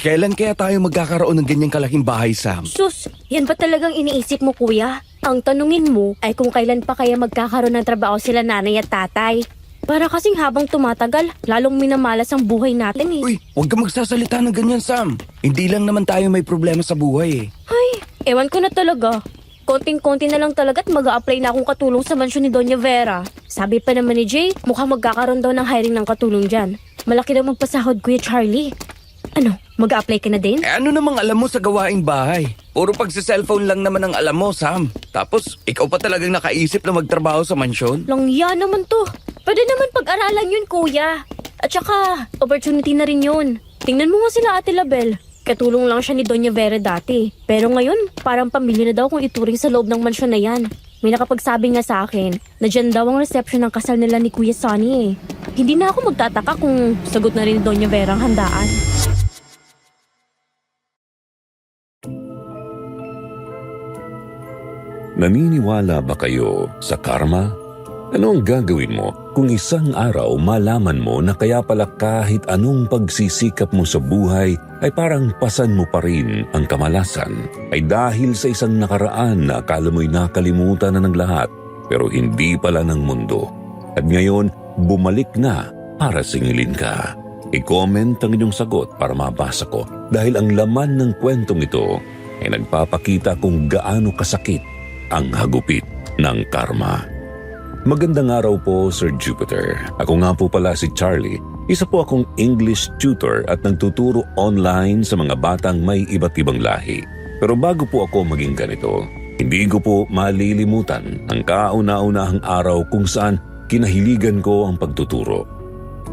Kailan kaya tayo magkakaroon ng ganyang kalaking bahay, Sam? Sus, yan ba talagang iniisip mo, kuya? Ang tanungin mo ay kung kailan pa kaya magkakaroon ng trabaho sila nanay at tatay. Para kasing habang tumatagal, lalong minamalas ang buhay natin eh. Uy, huwag ka magsasalita ng ganyan, Sam. Hindi lang naman tayo may problema sa buhay eh. Ay, ewan ko na talaga. Konting-konti na lang talaga at mag-a-apply na akong katulong sa mansyon ni Doña Vera. Sabi pa naman ni Jay, mukhang magkakaroon daw ng hiring ng katulong dyan. Malaki daw magpasahod, Kuya Charlie. Ano, mag-a-apply ka na din? Ano namang alam mo sa gawaing bahay? Puro pagsa-cellphone lang naman ang alam mo, Sam. Tapos, ikaw pa talagang nakaisip na magtrabaho sa mansyon? Langya naman to. Pwede naman pag-aralan yun, kuya. At saka, opportunity na rin yun. Tingnan mo nga sila Ate Label. Katulong lang siya ni Doña Vera dati. Pero ngayon, parang pamilya na daw kung ituring sa loob ng mansyon na yan. May nakapagsabi nga sa akin na dyan daw ang reception ng kasal nila ni Kuya Sonny eh. Hindi na ako magtataka kung sagot na rin ni Doña Vera ang handaan. Naniniwala ba kayo sa karma? Ano ang gagawin mo kung isang araw malaman mo na kaya pala kahit anong pagsisikap mo sa buhay ay parang pasan mo pa rin ang kamalasan ay dahil sa isang nakaraan na akala mo'y nakalimutan na ng lahat pero hindi pala ng mundo. At ngayon, bumalik na para singilin ka. I-comment ang inyong sagot para mabasa ko dahil ang laman ng kwentong ito ay nagpapakita kung gaano kasakit ang hagupit ng karma. Magandang araw po, Sir Jupiter. Ako nga po pala si Charlie. Isa po akong English tutor at nagtuturo online sa mga batang may iba't ibang lahi. Pero bago po ako maging ganito, hindi ko po malilimutan ang kauna-unahang araw kung saan kinahiligan ko ang pagtuturo.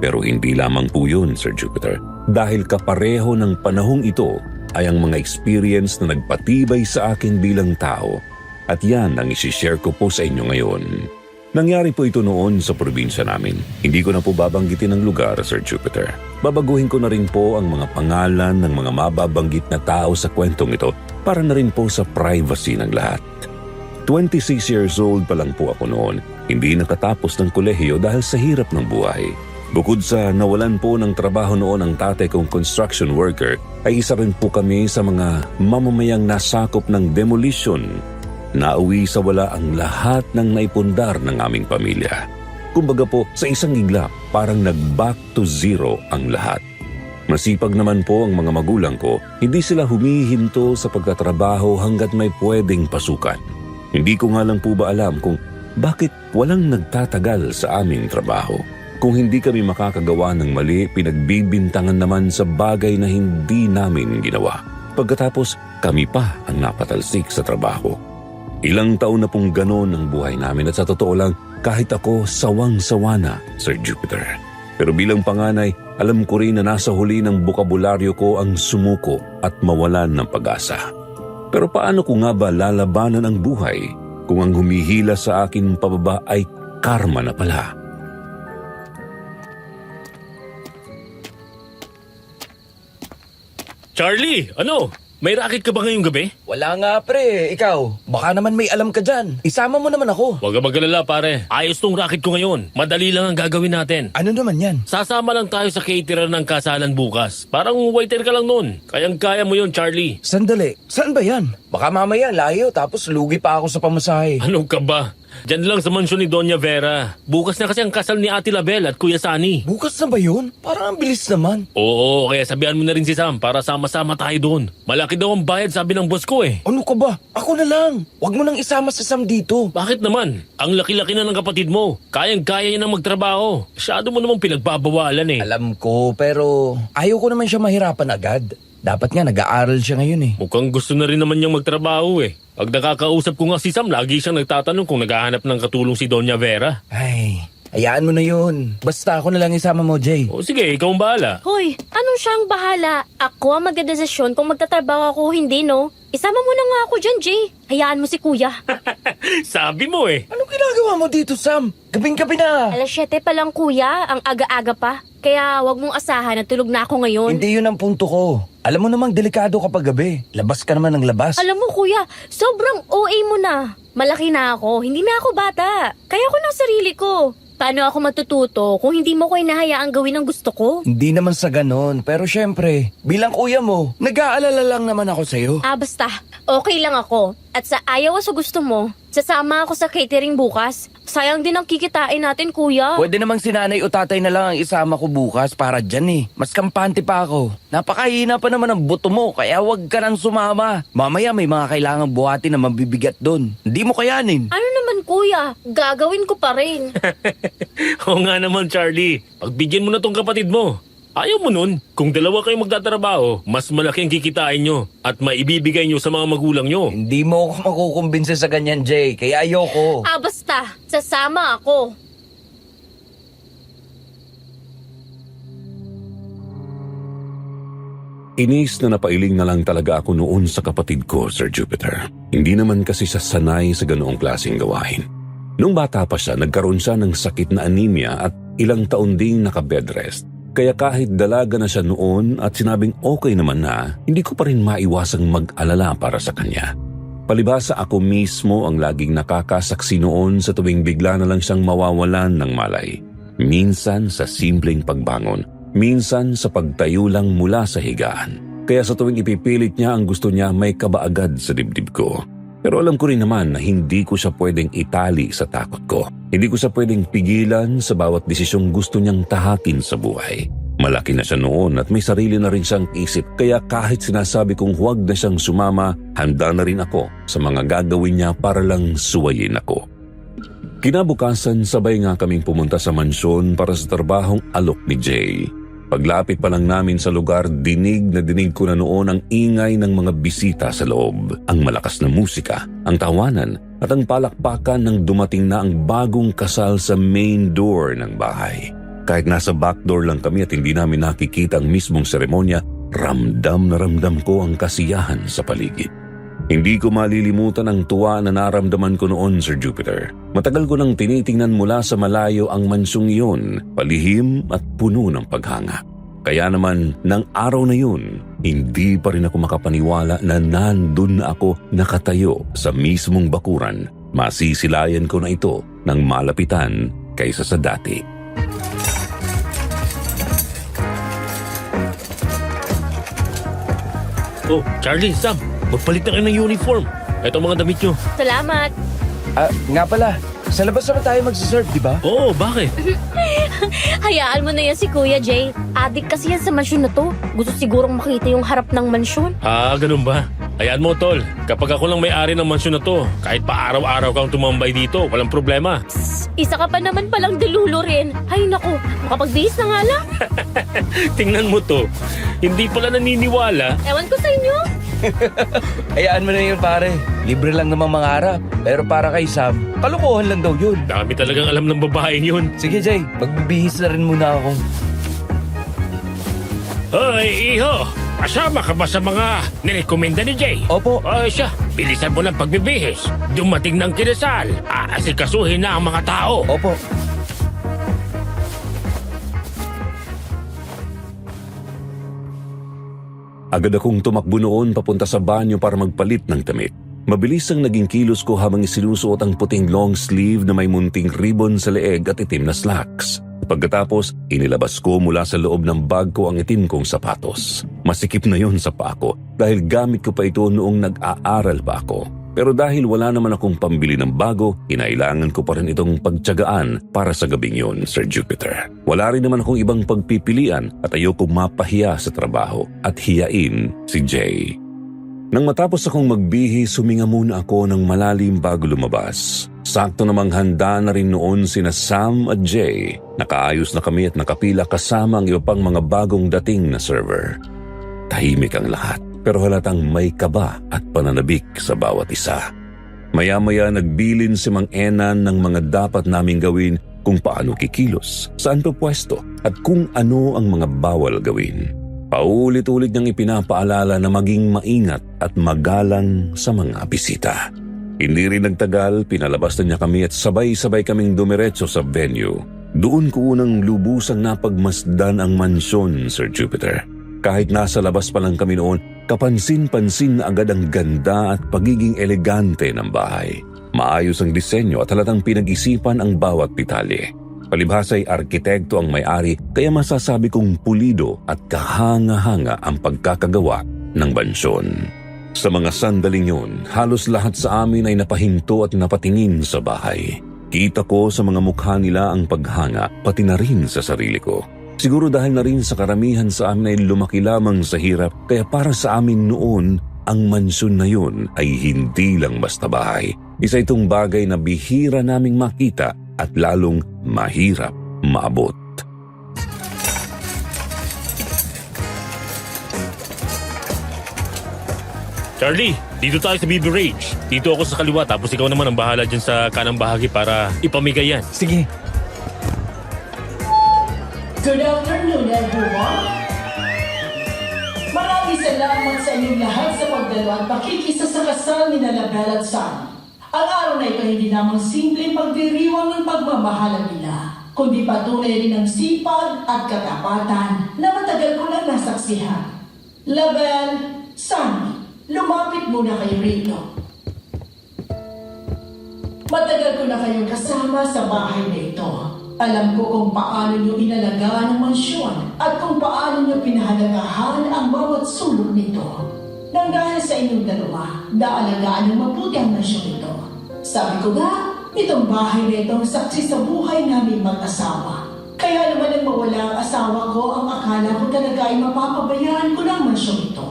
Pero hindi lamang po yun, Sir Jupiter. Dahil kapareho ng panahong ito ay ang mga experience na nagpatibay sa akin bilang tao. At yan ang isishare ko po sa inyo ngayon. Nangyari po ito noon sa probinsya namin. Hindi ko na po babanggitin ang lugar, Sir Jupiter. Babaguhin ko na rin po ang mga pangalan ng mga mababanggit na tao sa kwentong ito para na rin po sa privacy ng lahat. 26 years old pa lang po ako noon. Hindi nakatapos ng kolehiyo dahil sa hirap ng buhay. Bukod sa nawalan po ng trabaho noon ang tatay kong construction worker, ay isa rin po kami sa mga mamamayang nasakop ng demolition. Nauwi sa wala ang lahat ng naipundar ng aming pamilya. Kumbaga po, sa isang iglap, parang nag-back to zero ang lahat. Masipag naman po ang mga magulang ko, hindi sila humihinto sa pagtatrabaho hanggat may pwedeng pasukan. Hindi ko nga lang po ba alam kung bakit walang nagtatagal sa aming trabaho. Kung hindi kami makakagawa ng mali, pinagbibintangan naman sa bagay na hindi namin ginawa. Pagkatapos, kami pa ang napatalsik sa trabaho. Ilang taon na pong ganon ang buhay namin at sa totoo lang, kahit ako sawang-sawa na, Sir Jupiter. Pero bilang panganay, alam ko rin na nasa huli ng bokabularyo ko ang sumuko at mawalan ng pag-asa. Pero paano ko nga ba lalabanan ang buhay kung ang humihila sa akin pababa ay karma na pala? Charlie, ano? May racket ka ba ngayong gabi? Wala nga pre, ikaw. Baka naman may alam ka dyan. Isama mo naman ako. Huwag ka mag-alala pare. Ayos tong racket ko ngayon. Madali lang ang gagawin natin. Ano naman yan? Sasama lang tayo sa caterer ng kasalan bukas. Parang waiter ka lang nun. Kayang-kaya mo yun, Charlie. Sandali, saan ba yan? Baka mamaya layo tapos lugi pa ako sa pamasahe. Ano ka ba? Diyan lang sa mansyon ni Doña Vera. Bukas na kasi ang kasal ni Ate Label at Kuya Sonny. Bukas na ba yun? Parang ang bilis naman. Oo, kaya sabihan mo na rin si Sam para sama-sama tayo doon. Malaki daw ang bayad sabi ng boss ko eh. Ano ka ba? Ako na lang. Huwag mo nang isama sa Sam dito. Bakit naman? Ang laki-laki na ng kapatid mo. Kayang-kaya niya na magtrabaho. Masyado mo namang pinagbabawalan eh. Alam ko, pero ayaw ko naman siya mahirapan agad. Dapat nga nag-aaral siya ngayon eh. Mukhang gusto na rin naman niyang magtrabaho eh. Pag nakakausap ko nga si Sam, lagi siyang nagtatanong kung naghahanap ng katulong si Doña Vera. Ay, hayaan mo na yun. Basta ako na lang isama mo, Jay. O sige, ikaw ang bahala. Hoy, anong siyang bahala? Ako ang magdedesisyon kung magtatrabaho ako o hindi, no? Isama mo na nga ako dyan, Jay. Hayaan mo si kuya. Sabi mo eh. Anong ginagawa mo dito, Sam? Gabing-gabi na. Alas 7 pa lang, kuya. Ang aga-aga pa. Kaya wag mong asahan na tulog na ako ngayon. Hindi yun ang punto ko. Alam mo namang delikado kapag gabi. Labas ka naman ng labas. Alam mo, kuya, sobrang OA mo na. Malaki na ako. Hindi na ako bata. Kaya ko ng sarili ko. Paano ako matututo kung hindi mo ko inahayaang gawin ang gusto ko? Hindi naman sa ganon, pero syempre, bilang kuya mo, nag-aalala lang naman ako sa'yo. Basta. Okay lang ako. At sa ayaw o sa gusto mo, sasama ako sa catering bukas. Sayang din ang kikitain natin, kuya. Pwede namang si nanay o tatay na lang ang isama ko bukas para dyan eh. Mas kampante pa ako. Napakahina pa naman ang buto mo, kaya wag ka nang sumama. Mamaya may mga kailangang buhati na mabibigat doon. Hindi mo kayanin. Ano naman, kuya? Gagawin ko pa rin. Oo nga naman, Charlie. Pagbigyan mo na tong kapatid mo. Ayaw mo nun. Kung dalawa kayong magtatrabaho, mas malaki ang kikitain nyo at maibibigay nyo sa mga magulang nyo. Hindi mo ako makukumbinse sa ganyan, Jay. Kaya ayoko. Basta. Sasama ako. Inis na napailing na lang talaga ako noon sa kapatid ko, Sir Jupiter. Hindi naman kasi siya sanay sa ganoong klaseng gawain. Nung bata pa siya, nagkaroon siya ng sakit na anemia at ilang taon ding naka-bed rest. Kaya kahit dalaga na siya noon at sinabing okay naman na, hindi ko pa rin maiwasang mag-alala para sa kanya. Palibhasa ako mismo ang laging nakakasaksi noon sa tuwing bigla na lang siyang mawawalan ng malay. Minsan sa simpleng pagbangon, minsan sa pagtayo lang mula sa higaan. Kaya sa tuwing ipipilit niya ang gusto niya, may kaba agad sa dibdib ko. Pero alam ko rin naman na hindi ko siya pwedeng itali sa takot ko. Hindi ko siya pwedeng pigilan sa bawat desisyong gusto niyang tahakin sa buhay. Malaki na siya noon at may sarili na rin siyang isip, kaya kahit sinasabi kong huwag na siyang sumama, handa na rin ako sa mga gagawin niya para lang suwayin ako. Kinabukasan, sabay nga kaming pumunta sa mansyon para sa trabahong alok ni Jay. Paglapit pa lang namin sa lugar, dinig na dinig ko na noon ang ingay ng mga bisita sa loob. Ang malakas na musika, ang tawanan at ang palakpakan ng dumating na ang bagong kasal sa main door ng bahay. Kahit nasa back door lang kami at hindi namin nakikita ang mismong seremonya, ramdam na ramdam ko ang kasiyahan sa paligid. Hindi ko malilimutan ang tuwa na naramdaman ko noon, Sir Jupiter. Matagal ko nang tinitingnan mula sa malayo ang mansyong iyon, palihim at puno ng paghanga. Kaya naman, ng araw na yun, hindi pa rin ako makapaniwala na nandun na ako nakatayo sa mismong bakuran. Masisilayan ko na ito ng malapitan kaysa sa dati. Oh, Charlie, Sam, magpalit na kayo ng uniform. Ito ang mga damit nyo. Salamat. Nga pala, sa labas naman tayo magsiserve, di ba? Oo, bakit? Hayaan mo na yan si Kuya Jay. Adik kasi yan sa mansyon na to. Gusto sigurong makita yung harap ng mansyon. Ganun ba? Hayaan mo, Tol. Kapag ako lang may-ari ng mansyon na to, kahit pa araw-araw kang tumambay dito, walang problema. Isa ka pa naman palang delulo rin. Ay naku, makapagbihis na nga lang. Tingnan mo to. Hindi pala naniniwala. Ewan ko sa inyo. Hayaan mo na yun, pare. Libre lang namang mangarap. Pero para kay Sam, kalukuhan lang daw yun. Dami talagang alam ng babaeng yun. Sige, Jay. Magbibihis na rin muna ako. Hoy, iho! Kasama ka ba sa mga nirekomenda ni Jay? Opo. Ay siya, bilisan mo ng pagbibihis. Dumating ng kinasal. Aasikasuhin na ang mga tao. Opo. Agad akong tumakbo noon papunta sa banyo para magpalit ng damit. Mabilis ang naging kilos ko habang isinusuot ang puting long sleeve na may munting ribbon sa leeg at itim na slacks. Pagkatapos, inilabas ko mula sa loob ng bag ko ang itim kong sapatos. Masikip na yon sa paa ko dahil gamit ko pa ito noong nag-aaral pa ako. Pero dahil wala naman akong pambili ng bago, kinailangan ko pa rin itong pagtiyagaan para sa gabing yon, Sir Jupiter. Wala rin naman akong ibang pagpipilian at ayoko mapahiya sa trabaho at hiyain si Jay. Nang matapos akong magbihis, huminga muna ako ng malalim bago lumabas. Sakto namang handa na rin noon sina Sam at Jay. Nakaayos na kami at nakapila kasama ang iba pang mga bagong dating na server. Tahimik ang lahat, pero halatang may kaba at pananabik sa bawat isa. Maya-maya nagbilin si Mang Enan ng mga dapat naming gawin, kung paano kikilos, saan pupwesto, at kung ano ang mga bawal gawin. Paulit-ulit niyang ipinapaalala na maging maingat at magalang sa mga bisita. Hindi rin nagtagal, pinalabas na niya kami at sabay-sabay kaming dumiretso sa venue. Doon ko unang lubusang napagmasdan ang mansyon, Sir Jupiter. Kahit nasa labas pa lang kami noon, kapansin-pansin na agad ang ganda at pagiging elegante ng bahay. Maayos ang disenyo at halatang pinag-isipan ang bawat detalye. Palibhasa'y arkitekto ang may-ari kaya masasabi kong pulido at kahanga-hanga ang pagkakagawa ng mansyon. Sa mga sandaling yun, halos lahat sa amin ay napahinto at napatingin sa bahay. Kita ko sa mga mukha nila ang paghanga, pati na rin sa sarili ko. Siguro dahil na rin sa karamihan sa amin ay lumaki lamang sa hirap, kaya para sa amin noon, ang mansyon na yun ay hindi lang basta bahay. Isa itong bagay na bihira naming makita at lalong mahirap maabot. Charlie, dito tayo sa BB Range. Dito ako sa kaliwa tapos ikaw naman ang bahala dyan sa kanang bahagi para ipamigay yan. Sige. Good afternoon, everyone. Maraming salamat sa inyong lahat sa pagdalo at pakikisa sa kasal ni Label at Sam. Ang araw na ito hindi lamang simpleng pagdiriwang ng pagmamahalan nila, kundi patunay rin ng sipag at katapatan na matagal ko na nasaksihan. Label, Sam, lumapit muna kayo rito. Matagal ko na kayong kasama sa bahay na ito. Alam ko kung paano niyo inalagaan ang mansyon at kung paano niyo pinahalagahan ang bawat sulok nito. Nang dahil sa inyong dalawa, naalagaan ng mabuti ang mansyon ito. Sabi ko nga, itong bahay na ito ang saksi sa buhay namin mag-asawa. Kaya naman nang mawala ang asawa ko, ang akala ko talaga ay mapapabayaan ko ng mansyon ito.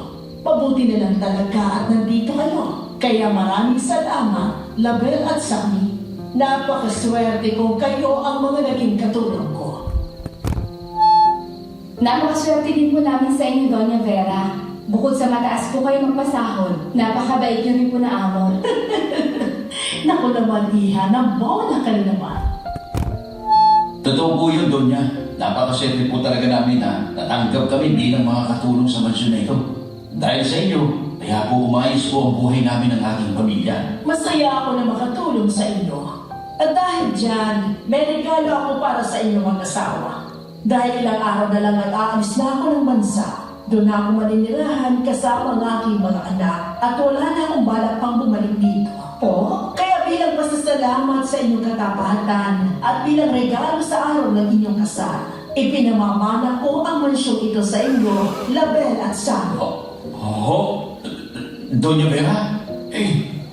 Mabuti na lang talaga at nandito kayo. Kaya maraming salamat, Label at Sammy. Napakaswerte kung kayo ang mga naging katulong ko. Napakaswerte din po namin sa inyo, Doña Vera. Bukod sa mataas po kayo magpasahod, napakabait niyo rin po na amo. Naku naman, Iha, nabawa ka na naman. Totoo po yun, Donya. Napakaswerte po talaga namin na natanggap kami bilang mga katulong sa mansyon na ito. Dahil sa inyo, kaya po umayos po ang buhay namin ng aking pamilya. Masaya ako na makatulong sa inyo. At dahil dyan, may regalo ako para sa inyong mag-asawa. Dahil ilang araw na lang at aalis na ako ng bansa. Doon na ako maninirahan kasama ang aking mga anak at wala na akong balak pang bumalik dito. Po, kaya bilang pasasalamat sa inyong katapatan at bilang regalo sa araw ng inyong kasal, ipinamamana ko ang mansyong ito sa inyo, Label at Sam. Doña Vera?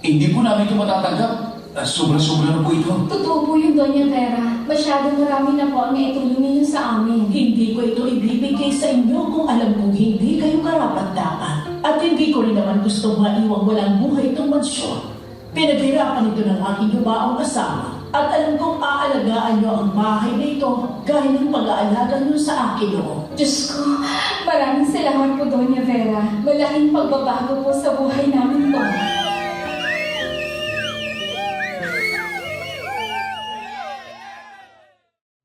Hindi po namin ito matatanggap. Sobra-sobra na po ito. Totoo po yun, Doña Vera. Masyadong marami na po ang naitulong ninyo sa amin. Hindi ko ito ibibigay sa inyo kung alam kong hindi kayo karapat-dapat. At hindi ko rin naman gusto maiwang walang buhay itong mansyon. Pinaghirapan ito ng aking yubaong kasama. At alam kong aalagaan niyo ang bahay na ito gaya ng pag-aalaga niyo sa akin noon. Diyos ko, maraming salamat po, Doña Vera. Malaking pagbabago po sa buhay namin po.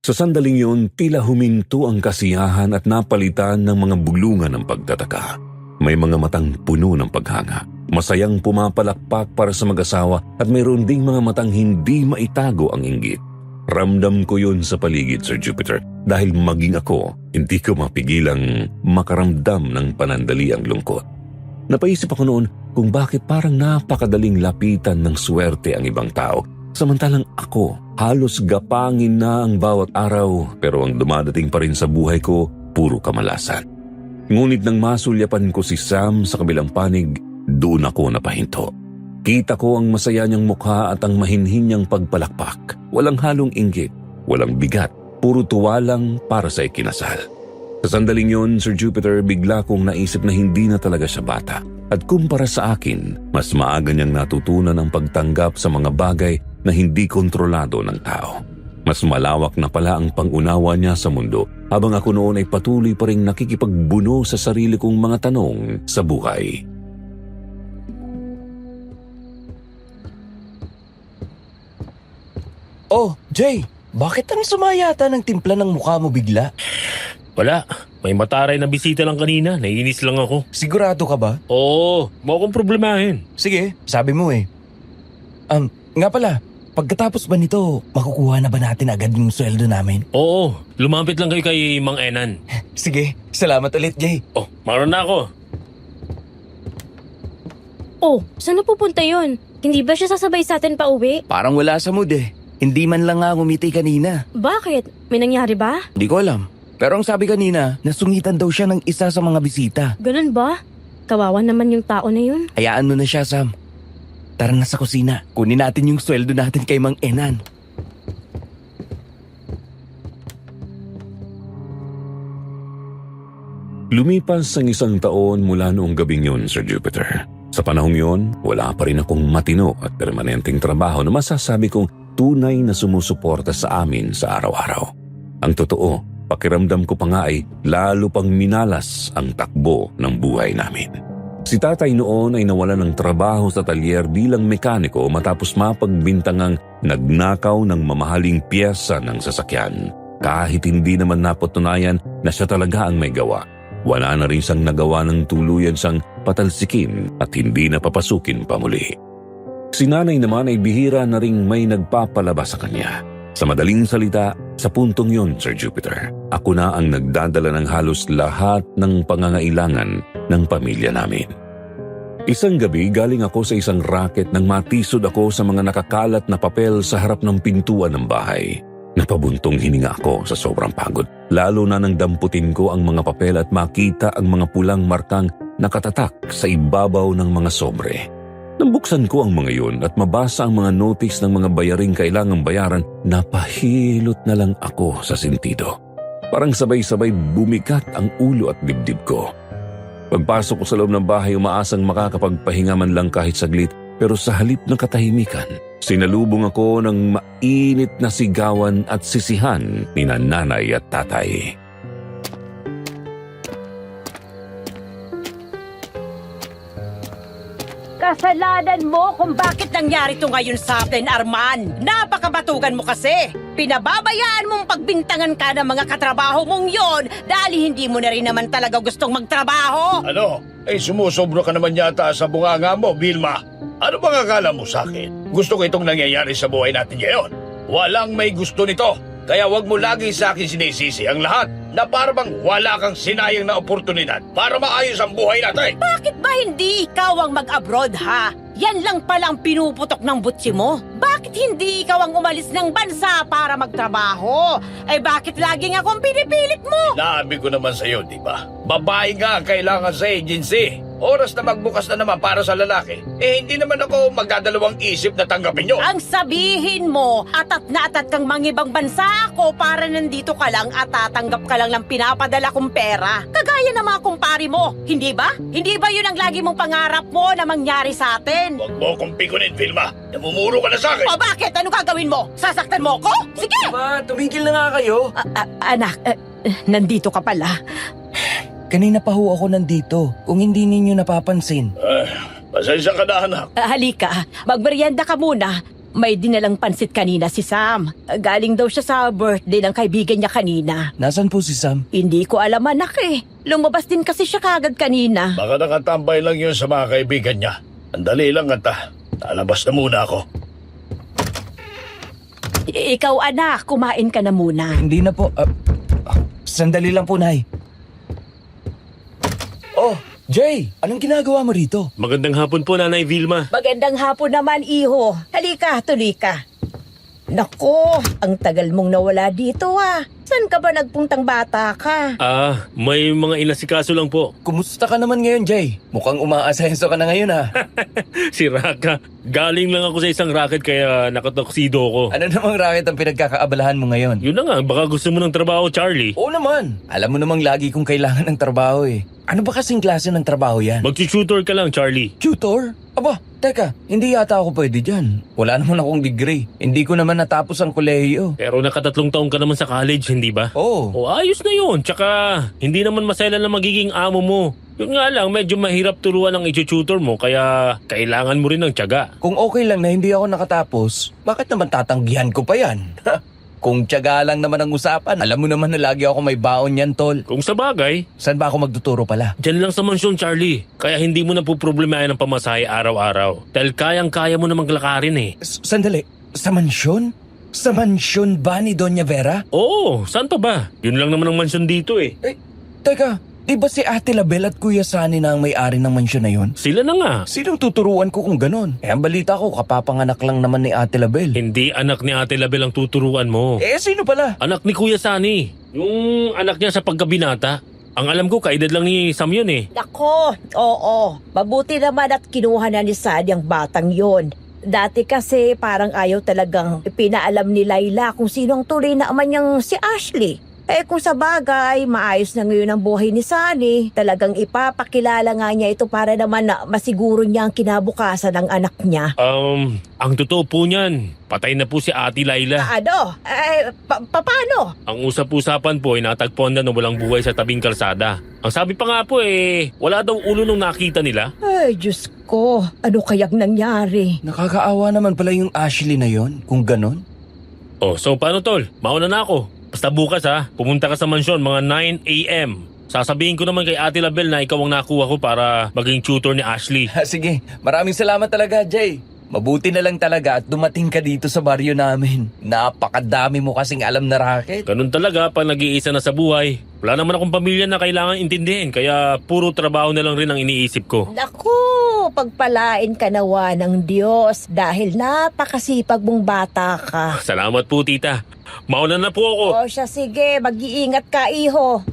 Sa sandaling yun, tila huminto ang kasiyahan at napalitan ng mga bulungan ng pagtataka. May mga matang puno ng paghanga. Masayang pumapalakpak para sa mag-asawa at mayroon ding mga matang hindi maitago ang inggit. Ramdam ko yun sa paligid, Sir Jupiter, dahil maging ako, hindi ko mapigilang makaramdam ng panandaliang lungkot. Napaisip ako noon kung bakit parang napakadaling lapitan ng swerte ang ibang tao, samantalang ako, halos gapangin na ang bawat araw, pero ang dumadating pa rin sa buhay ko, puro kamalasan. Ngunit nang masulyapan ko si Sam sa kabilang panig, doon ako napahinto. Kita ko ang masaya niyang mukha at ang mahinhin niyang pagpalakpak. Walang halong inggit, walang bigat, puro tuwa lang para sa ikinasal. Sa sandaling yun, Sir Jupiter, bigla kong naisip na hindi na talaga siya bata. At kumpara sa akin, mas maaga niyang natutunan ang pagtanggap sa mga bagay na hindi kontrolado ng tao. Mas malawak na pala ang pangunawa niya sa mundo, habang ako noon ay patuloy pa rin nakikipagbuno sa sarili kong mga tanong sa buhay. Oh, Jay, bakit ang sumayata ng timpla ng mukha mo bigla? Wala. May mataray na bisita lang kanina. Naiinis lang ako. Sigurado ka ba? Oo, mo akong problemahin. Sige, sabi mo eh. Nga pala, pagkatapos ba nito, makukuha na ba natin agad yung sweldo namin? Oo, lumapit lang kayo kay Mang Enan. Sige, salamat ulit, Jay. Oh, maroon na ako. Oh, saan na pupunta yun? Hindi ba siya sasabay sa atin pa uwi? Parang wala sa mood eh. Hindi man lang nga ngumiti kanina. Bakit? May nangyari ba? Hindi ko alam. Pero ang sabi kanina, nasungitan daw siya ng isa sa mga bisita. Ganun ba? Kawawa naman yung tao na yun. Hayaan mo na siya, Sam. Tara na sa kusina. Kunin natin yung sweldo natin kay Mang Enan. Lumipas ang 1 taon mula noong gabing yun, Sir Jupiter. Sa panahong yun, wala pa rin akong matino at permanenteng trabaho na masasabi kong tunay na sumusuporta sa amin sa araw-araw. Ang totoo, pakiramdam ko pa nga ay lalo pang minalas ang takbo ng buhay namin. Si tatay noon ay nawalan ng trabaho sa talyer bilang mekaniko matapos mapagbintangang nagnakaw ng mamahaling piyesa ng sasakyan. Kahit hindi naman napatunayan na siya talaga ang may gawa. Wala na rin siyang nagawa ng tuluyan siyang patalsikin at hindi na papasukin pa muli. Si nanay naman ay bihira na ring may nagpapalabas sa kanya. Sa madaling salita, sa puntong yun, Sir Jupiter, ako na ang nagdadala ng halos lahat ng pangangailangan ng pamilya namin. Isang gabi, galing ako sa isang racket nang matisod ako sa mga nakakalat na papel sa harap ng pintuan ng bahay. Napabuntong hininga ako sa sobrang pagod, lalo na nang damputin ko ang mga papel at makita ang mga pulang markang nakatatak sa ibabaw ng mga sobre. Nang buksan ko ang mga yun at mabasa ang mga notice ng mga bayaring kailangang bayaran, napahilot na lang ako sa sentido. Parang sabay-sabay bumigat ang ulo at dibdib ko. Pagpasok ko sa loob ng bahay, umaasang makakapagpahinga man lang kahit saglit, pero sa halip ng katahimikan, sinalubong ako ng mainit na sigawan at sisihan ni nanay at tatay. Kasalanan mo kung bakit nangyari to ngayon sa atin, Arman. Napakabatugan mo kasi. Pinababayaan mong pagbintangan ka ng mga katrabaho mong yon dahil hindi mo na rin naman talaga gustong magtrabaho. Ano? Sumusobro ka naman yata sa bunganga mo, Vilma. Ano bang akala mo sa akin? Gusto ko itong nangyayari sa buhay natin ngayon. Walang may gusto nito. Kaya wag mo lagi sa akin sinisisi ang lahat na para bang wala kang sinayang na oportunidad para maayos ang buhay natin. Bakit ba hindi ikaw ang mag-abroad, ha? Yan lang pala ang pinuputok ng butsi mo. Bakit hindi ikaw ang umalis ng bansa para magtrabaho? Bakit laging akong pinipilit mo? Nabi ko naman sa'yo, di ba? Babae nga ang kailangan sa agency. Oras na magbukas na naman para sa lalaki. Hindi naman ako magdadalawang isip na tanggapin yun. Ang sabihin mo, atat na atat kang mangibang bansa ako para nandito ka lang at tatanggap ka lang ng pinapadala kong pera. Kagaya ng mga kumpari mo, hindi ba? Hindi ba yun ang lagi mong pangarap mo na mangyari sa atin? Huwag mo akong pikunin, Vilma. Namumuro ka na sa akin. O bakit? Ano gagawin mo? Sasaktan mo ko? Sige! Ma, tumigil na nga kayo. Anak, nandito ka pala. Kanina pa ho ako nandito, kung hindi ninyo napapansin. Pasensya ka na, anak. Halika, magmerienda ka muna. May dinalang pansit kanina si Sam. Galing daw siya sa birthday ng kaibigan niya kanina. Nasaan po si Sam? Hindi ko alam, anak eh. Lumabas din kasi siya kagad kanina. Baka nakatambay lang yun sa mga kaibigan niya. Andali lang ata. Lalabas na muna ako. Ikaw, anak, kumain ka na muna. Hindi na po. Sandali lang po, Nay. Oh, Jay, anong ginagawa mo rito? Magandang hapon po, Nanay Vilma. Magandang hapon naman, iho. Halika, tuloy ka. Nako, ang tagal mong nawala dito ah. Saan ka ba nagpuntang bata ka? May mga inasikaso lang po. Kumusta ka naman ngayon, Jay? Mukhang umaasenso ka na ngayon, ha? Si Raka. Galing lang ako sa isang racket kaya nakatoksido ko. Ano namang racket ang pinagkakaabalahan mo ngayon? Yun na nga, baka gusto mo ng trabaho, Charlie. Oo naman. Alam mo namang lagi kong kailangan ng trabaho eh. Ano ba kasing klase ng trabaho yan? Mag-tutor ka lang, Charlie. Tutor? Aba, teka, hindi yata ako pwede dyan. Wala naman akong degree. Hindi ko naman natapos ang kolehiyo. Pero nakatatlong taong ka naman sa college, hindi ba? Oo. O ayos na yun. Tsaka, hindi naman masaya na magiging amo mo. Yun nga lang, medyo mahirap turuan ang itututor mo, kaya kailangan mo rin ng tiyaga. Kung okay lang na hindi ako nakatapos, bakit naman tatanggihan ko pa yan? Kung tiyaga lang naman ang usapan, alam mo naman na lagi ako may baon yan, tol. Kung sa bagay, Saan ba ako magtuturo pala? dyan lang sa mansyon, Charlie. Kaya hindi mo na puproblemahin ang pamasahe araw-araw. Dahil kayang-kaya mo na maglakarin eh. Sandali, sa mansyon? Sa mansyon ba ni Doña Vera? Oo, saan pa ba? Yun lang naman ang mansyon dito eh. Teka, Di ba si Ate Label at Kuya Sunny na ang may-ari ng mansyon na yon? Sila na nga. Sinong tuturuan ko kung ganon? Ang balita ko, kapapanganak lang naman ni Ate Label. Hindi anak ni Ate Label ang tuturuan mo. Sino pala? Anak ni Kuya Sunny. Yung anak niya sa pagkabinata. Ang alam ko, kaedad lang ni Sam yun eh. Nako, oo. Mabuti naman at kinuha na ni Sunny ang batang yon. Dati kasi parang ayaw talagang pinaalam ni Layla kung sino ang tunay na ama niyang si Ashley. Kung sa bagay, maayos na ngayon ang buhay ni Sunny, talagang ipapakilala nga niya ito para naman na masiguro niya ang kinabukasan ng anak niya. Ang totoo po niyan, patay na po si Ate Layla. Paano? Ang usap-usapan po ay natagpuan na walang buhay sa tabing kalsada. Ang sabi pa nga po wala daw ulo nung nakita nila. Ay, Diyos ko, ano kayang nangyari? Nakakaawa naman pala yung Ashley na yon, kung ganon. Oh, so paano tol? Mauna na ako. Basta bukas pumunta ka sa mansyon mga 9 a.m. Sasabihin ko naman kay Ate Label na ikaw ang nakuha ko para maging tutor ni Ashley. Sige, maraming salamat talaga, Jay. Mabuti na lang talaga at dumating ka dito sa baryo namin. Napakadami mo kasing alam na racket. Ganun talaga pag nag-iisa na sa buhay. Wala naman akong pamilya na kailangan intindihin kaya puro trabaho na lang rin ang iniisip ko. Naku, pagpalain ka nawa ng Diyos dahil napakasipag mong bata ka. Salamat po tita. Mauna na po ako. O siya, sige, mag-iingat ka, iho.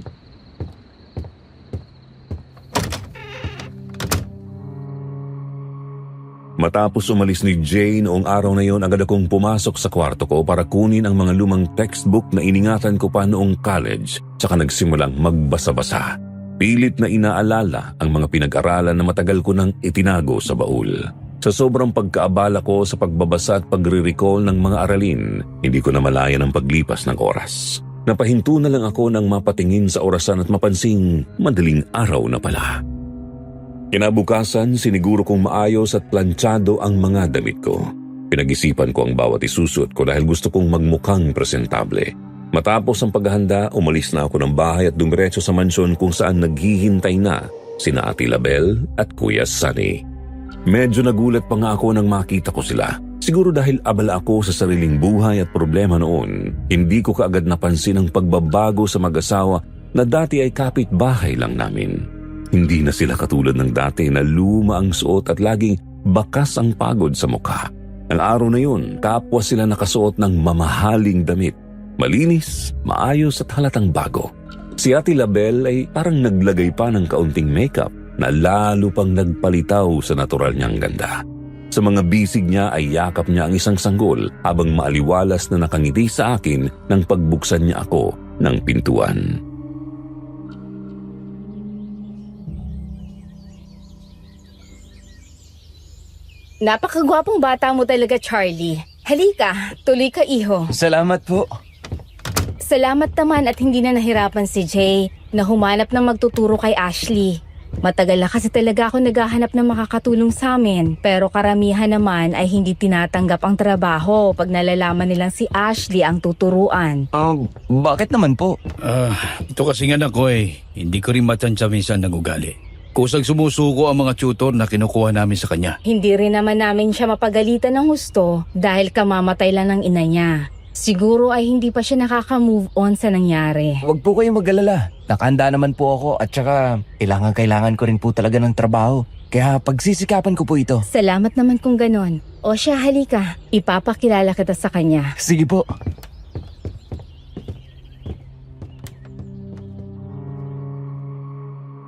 Matapos umalis ni Jane noong araw na yon, agad akong pumasok sa kwarto ko para kunin ang mga lumang textbook na iningatan ko pa noong college, tsaka nagsimulang magbasa-basa. Pilit na inaalala ang mga pinag-aralan na matagal ko nang itinago sa baul. Sa sobrang pagkaabala ko sa pagbabasa at pagre-recall ng mga aralin, hindi ko na malayan ang paglipas ng oras. Napahinto na lang ako nang mapatingin sa orasan at mapansing madaling araw na pala. Kinabukasan, siniguro kong maayos at planchado ang mga damit ko. Pinag-isipan ko ang bawat isusuot ko dahil gusto kong magmukhang presentable. Matapos ang paghahanda, umalis na ako ng bahay at dumiretso sa mansyon kung saan naghihintay na sina Ate Label at Kuya Sunny. Medyo nagulat pa nga ako nang makita ko sila. Siguro dahil abala ako sa sariling buhay at problema noon, hindi ko kaagad napansin ang pagbabago sa mag-asawa na dati ay kapitbahay lang namin. Hindi na sila katulad ng dati na luma ang suot at laging bakas ang pagod sa mukha. Ang araw na yun, kapwa sila nakasuot ng mamahaling damit. Malinis, maayos at halatang bago. Si Ate Label ay parang naglagay pa ng kaunting makeup na lalo pang nagpalitaw sa natural niyang ganda. Sa mga bisig niya ay yakap niya ang isang sanggol habang maaliwalas na nakangiti sa akin nang pagbuksan niya ako ng pintuan. Napakagwapong bata mo talaga, Charlie. Halika, tuloy ka, iho. Salamat po. Salamat naman at hindi na nahirapan si Jay na humanap ng magtuturo kay Ashley. Matagal na kasi talaga ako naghahanap ng makakatulong sa amin, pero karamihan naman ay hindi tinatanggap ang trabaho pag nalalaman nilang si Ashley ang tuturuan. Bakit naman po? Ito kasi nga ako hindi ko rin matansya minsan ng ugali. Kusang sumusuko ang mga tutor na kinukuha namin sa kanya. Hindi rin naman namin siya mapagalitan ng gusto dahil kamamatay lang ng ina niya. Siguro ay hindi pa siya nakaka-move on sa nangyari. Huwag po kayong mag-alala. Nakahanda naman po ako at saka kailangan ko rin po talaga ng trabaho. Kaya pagsisikapan ko po ito. Salamat naman kung ganon. O siya, halika. Ipapakilala kita sa kanya. Sige po.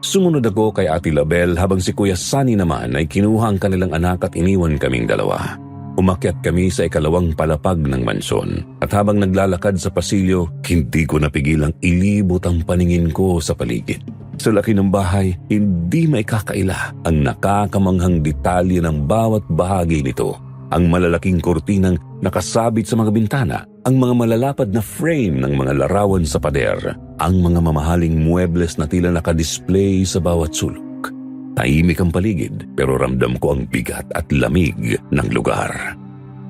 Sumunod ako kay Ate Label habang si Kuya Sunny naman ay kinuha ang kanilang anak at iniwan kaming dalawa. Umakyat kami sa ikalawang palapag ng mansyon at habang naglalakad sa pasilyo, hindi ko napigilang ilibot ang paningin ko sa paligid. Sa laki ng bahay, hindi maikakaila ang nakakamanghang detalye ng bawat bahagi nito. Ang malalaking kortinang nakasabit sa mga bintana, ang mga malalapad na frame ng mga larawan sa pader, ang mga mamahaling muebles na tila nakadisplay sa bawat sulok. Tahimik ang paligid pero ramdam ko ang bigat at lamig ng lugar.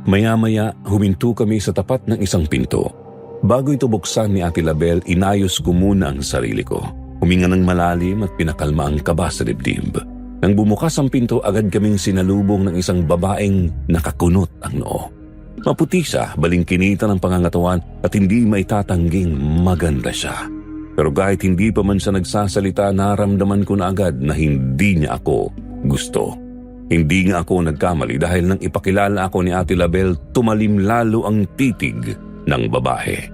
Maya-maya, huminto kami sa tapat ng isang pinto. Bago ito buksan ni Ate Label, inayos ko muna ang sarili ko. Huminga ng malalim at pinakalma ang kaba sa dibdib. Nang bumukas ang pinto, agad kaming sinalubong ng isang babaeng nakakunot ang noo. Maputi siya, balingkinita ng pangangatawan at hindi maitatangging maganda siya. Pero kahit hindi pa man siya nagsasalita, naramdaman ko na agad na hindi niya ako gusto. Hindi nga ako nagkamali dahil nang ipakilala ako ni Ate Label, tumalim lalo ang titig ng babae.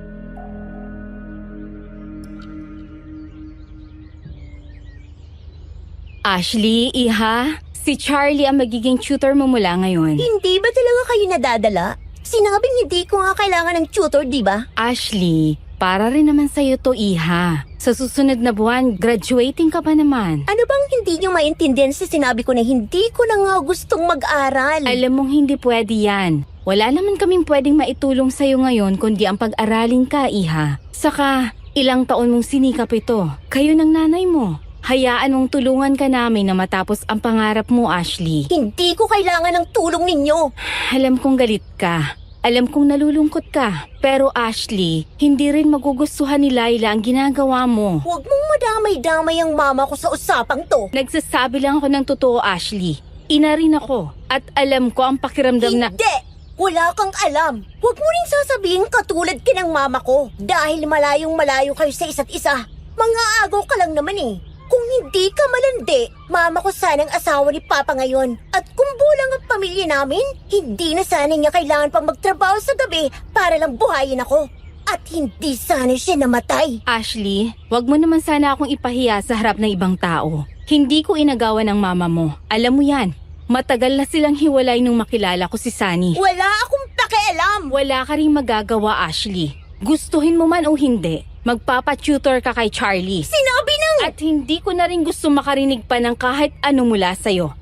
Ashley, iha, si Charlie ang magiging tutor mo mula ngayon. Hindi ba talaga kayo nadadala? Sinabing hindi ko nga kailangan ng tutor, di ba? Ashley, para rin naman sa'yo to, iha. Sa susunod na buwan, graduating ka pa naman. Ano bang hindi nyo maintindihan sa sinabi ko na hindi ko na nga gustong mag-aral? Alam mong hindi pwede yan. Wala naman kaming pwedeng maitulong sa'yo ngayon kundi ang pag-aralin ka, iha. Saka, ilang taon mong sinikap ito. Kayo ng nanay mo. Hayaan mong tulungan ka namin na matapos ang pangarap mo, Ashley. Hindi ko kailangan ng tulong ninyo. Alam kong galit ka. Alam kong nalulungkot ka. Pero Ashley, hindi rin magugustuhan ni Laila ang ginagawa mo. Huwag mong madamay-damay ang mama ko sa usapang to. Nagsasabi lang ako ng totoo, Ashley. Ina rin ako. At alam ko ang pakiramdam na... Hindi! Wala kang alam. Huwag mo rin sasabihin katulad ka ng mama ko. Dahil malayong-malayo kayo sa isa't isa. Mga agaw ka lang naman eh. Kung hindi ka malandi, mama ko sanang asawa ni Papa ngayon. At kung bulang ang pamilya namin, hindi na sana niya kailangan pang magtrabaho sa gabi para lang buhayin ako. At hindi sana siya namatay. Ashley, wag mo naman sana akong ipahiya sa harap ng ibang tao. Hindi ko inagawan ng mama mo. Alam mo yan. Matagal na silang hiwalay nung makilala ko si Sunny. Wala akong pakialam. Wala ka rin magagawa, Ashley. Gustuhin mo man o hindi, magpapa-tutor ka kay Charlie. Sinabi ng... At hindi ko na rin gusto makarinig pa ng kahit ano mula sa'yo.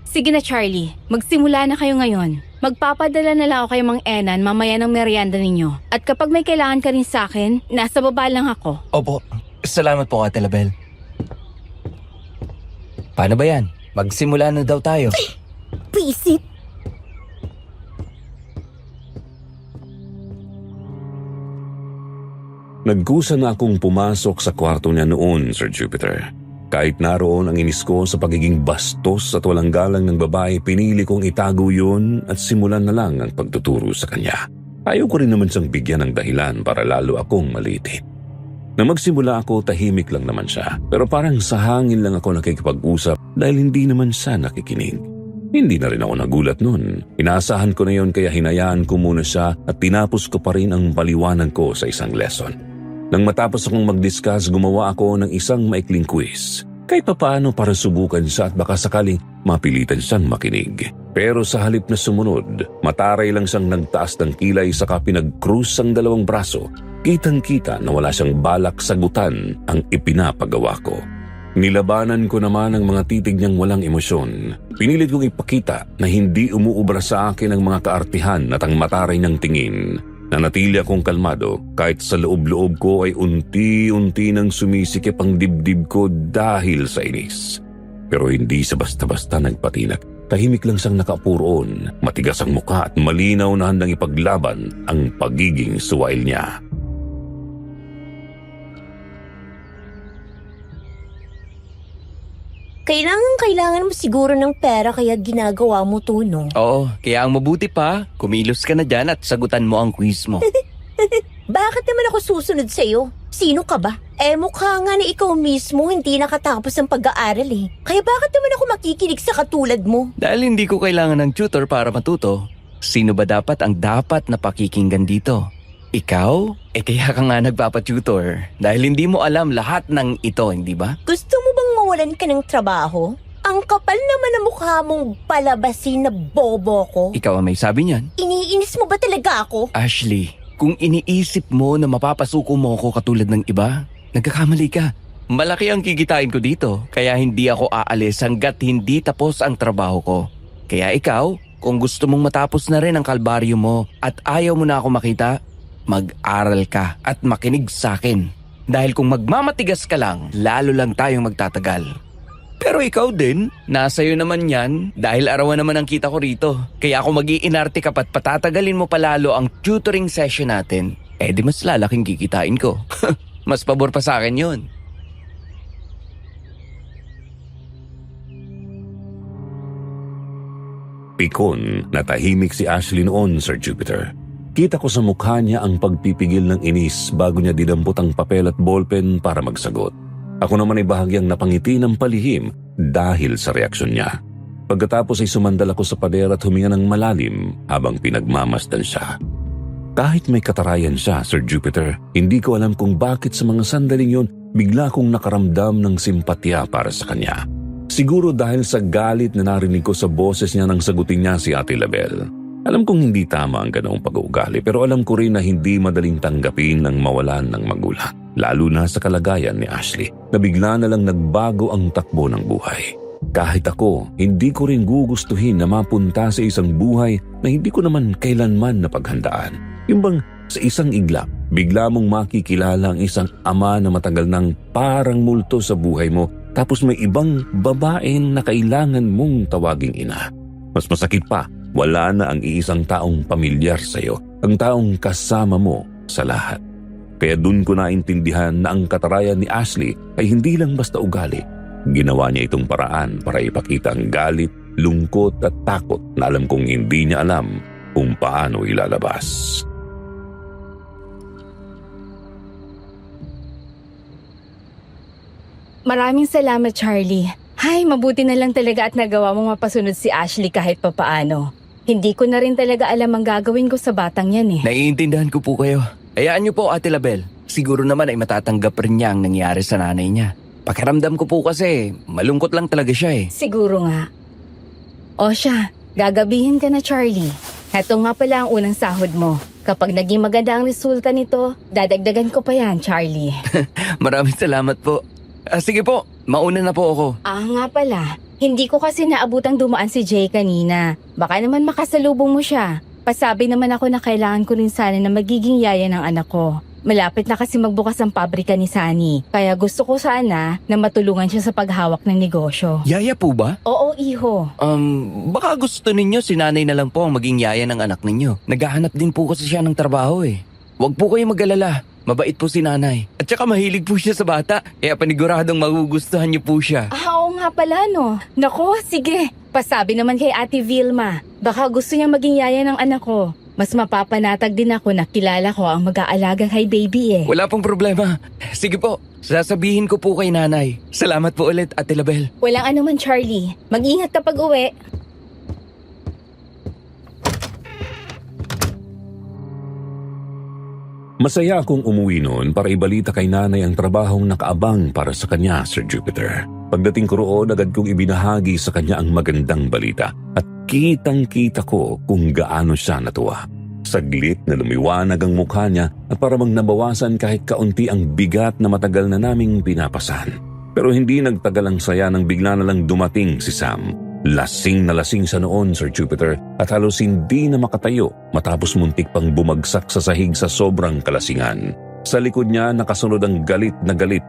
Sige na, Charlie. Magsimula na kayo ngayon. Magpapadala na lang ako kay Mang Enan mamaya ng merienda ninyo. At kapag may kailangan ka rin sa akin, nasa baba lang ako. Opo, salamat po, Ate Label. Paano ba yan? Magsimula na daw tayo. Pisip. Nagkusa na akong pumasok sa kwarto niya noon, Sir Jupiter. Kahit naroon ang inis ko sa pagiging bastos at walang galang ng babae, pinili kong itago yun at simulan na lang ang pagtuturo sa kanya. Ayaw ko rin naman siyang bigyan ng dahilan para lalo akong malitit. Nang magsimula ako, tahimik lang naman siya. Pero parang sa hangin lang ako nakikipag-usap dahil hindi naman siya nakikinig. Hindi na rin ako nagulat nun. Inaasahan ko na yon kaya hinayaan ko muna siya at tinapos ko pa rin ang paliwanag ko sa isang lesson. Nang matapos akong mag-discuss, gumawa ako ng isang maikling quiz. Kahit papaano para subukan siya at baka sakaling mapilitan siyang makinig. Pero sa halip na sumunod, mataray lang siyang nagtaas ng kilay saka pinag-cruise ang dalawang braso. Kitang-kita na wala siyang balak sagutan ang ipinapagawa ko. Nilabanan ko naman ang mga titig niyang walang emosyon. Pinilit kong ipakita na hindi umuubra sa akin ang mga kaartihan at ang mataray ng tingin. Nanatili akong kalmado kahit sa loob-loob ko ay unti-unti nang sumisikip ang dibdib ko dahil sa inis. Pero hindi sa basta-basta nagpatinag. Tahimik lang siyang nakaupuroon, matigas ang mukha at malinaw na handang ipaglaban ang pagiging suwail niya. Kailangan mo siguro ng pera kaya ginagawa mo to, no? Oo, kaya ang mabuti pa, kumilos ka na dyan at sagutan mo ang quiz mo. Bakit naman ako susunod sa'yo? Sino ka ba? Mukha nga na ikaw mismo hindi nakatapos ng pag-aaral eh. Kaya bakit naman ako makikinig sa katulad mo? Dahil hindi ko kailangan ng tutor para matuto, sino ba dapat ang dapat na pakikinggan dito? Ikaw? Kaya ka nga nagpapatutor dahil hindi mo alam lahat ng ito, hindi ba? Gusto mo bang mawalan ka ng trabaho? Ang kapal naman ng mukha mong palabasin na bobo ko. Ikaw ang may sabi niyan. Iniinis mo ba talaga ako? Ashley, kung iniisip mo na mapapasuko mo ako katulad ng iba, nagkakamali ka. Malaki ang kikitain ko dito, kaya hindi ako aalis hanggat hindi tapos ang trabaho ko. Kaya ikaw, kung gusto mong matapos na rin ang kalbaryo mo at ayaw mo na ako makita, mag-aral ka at makinig sa akin. Dahil kung magmamatigas ka lang, lalo lang tayong magtatagal. Pero ikaw din, nasa iyo naman yan dahil arawan naman ang kita ko rito. Kaya kung mag-iinarte ka pat patatagalin mo palalo ang tutoring session natin, di mas lalaking kikitain ko. Mas pabor pa sa akin yun. Pikon na tahimik si Ashley noon, Sir Jupiter. Kita ko sa mukha niya ang pagpipigil ng inis bago niya dinampot ang papel at ballpen para magsagot. Ako naman ay bahagyang napangiti ng palihim dahil sa reaksyon niya. Pagkatapos ay sumandal ako sa pader at huminga ng malalim habang pinagmamasdan siya. Kahit may katarayan siya, Sir Jupiter, hindi ko alam kung bakit sa mga sandaling yon bigla kong nakaramdam ng simpatya para sa kanya. Siguro dahil sa galit na narinig ko sa boses niya nang sagutin niya si Ate Label. Alam kong hindi tama ang ganoong pag-uugali pero alam ko rin na hindi madaling tanggapin ng mawalan ng magulang. Lalo na sa kalagayan ni Ashley na bigla na lang nagbago ang takbo ng buhay. Kahit ako, hindi ko rin gugustuhin na mapunta sa isang buhay na hindi ko naman kailanman napaghandaan. Yung bang sa isang iglap, bigla mong makikilala ang isang ama na matagal nang parang multo sa buhay mo tapos may ibang babae na kailangan mong tawaging ina. Mas masakit pa, wala na ang iisang taong pamilyar sa'yo, ang taong kasama mo sa lahat. Kaya dun ko naintindihan na ang katarayan ni Ashley ay hindi lang basta ugali. Ginawa niya itong paraan para ipakita ang galit, lungkot at takot na alam kong hindi niya alam kung paano ilalabas. Maraming salamat, Charlie. Hay, mabuti na lang talaga at nagawa mong mapasunod si Ashley kahit papaano. Hindi ko na rin talaga alam ang gagawin ko sa batang yan eh. Naiintindihan ko po kayo. Hayaan niyo po, Ate Label. Siguro naman ay matatanggap rin niya ang nangyari sa nanay niya. Pakiramdam ko po kasi malungkot lang talaga siya eh. Siguro nga. O siya, gagabihin ka na, Charlie. Heto nga pala ang unang sahod mo. Kapag naging maganda ang resulta nito, dadagdagan ko pa yan, Charlie. Maraming salamat po. Sige po, mauna na po ako. Nga pala. Hindi ko kasi naabutang dumaan si Jay kanina. Baka naman makasalubong mo siya. Pasabi naman ako na kailangan ko rin sana na magiging yaya ng anak ko. Malapit na kasi magbukas ang pabrika ni Sunny. Kaya gusto ko sana na matulungan siya sa paghawak ng negosyo. Yaya po ba? Oo, iho. Baka gusto ninyo si nanay na lang po ang maging yaya ng anak ninyo. Naghahanap din po kasi siya ng trabaho eh. Huwag po kayong mag-alala. Mabait po si nanay. At saka mahilig po siya sa bata. Kaya paniguradong magugustuhan niyo po siya. Oo nga pala no. Nako, sige. Pasabi naman kay Ate Vilma. Baka gusto niya maging yaya ng anak ko. Mas mapapanatag din ako na kilala ko ang mag-aalaga kay baby eh. Wala pong problema. Sige po, sasabihin ko po kay nanay. Salamat po ulit, Ate Label. Walang anuman, Charlie. Mag-ingat kapag uwi. Masaya akong umuwi noon para ibalita kay nanay ang trabahong nakaabang para sa kanya, Sir Jupiter. Pagdating ko roon, agad kong ibinahagi sa kanya ang magandang balita at kitang-kita ko kung gaano siya natuwa. Saglit na lumiwanag ang mukha niya at paramang nabawasan kahit kaunti ang bigat na matagal na naming pinapasan. Pero hindi nagtagal ang saya nang bigla na lang dumating si Sam. Lasing na lasing siya noon, Sir Jupiter, at halos hindi na makatayo matapos muntik pang bumagsak sa sahig sa sobrang kalasingan. Sa likod niya nakasunod ang galit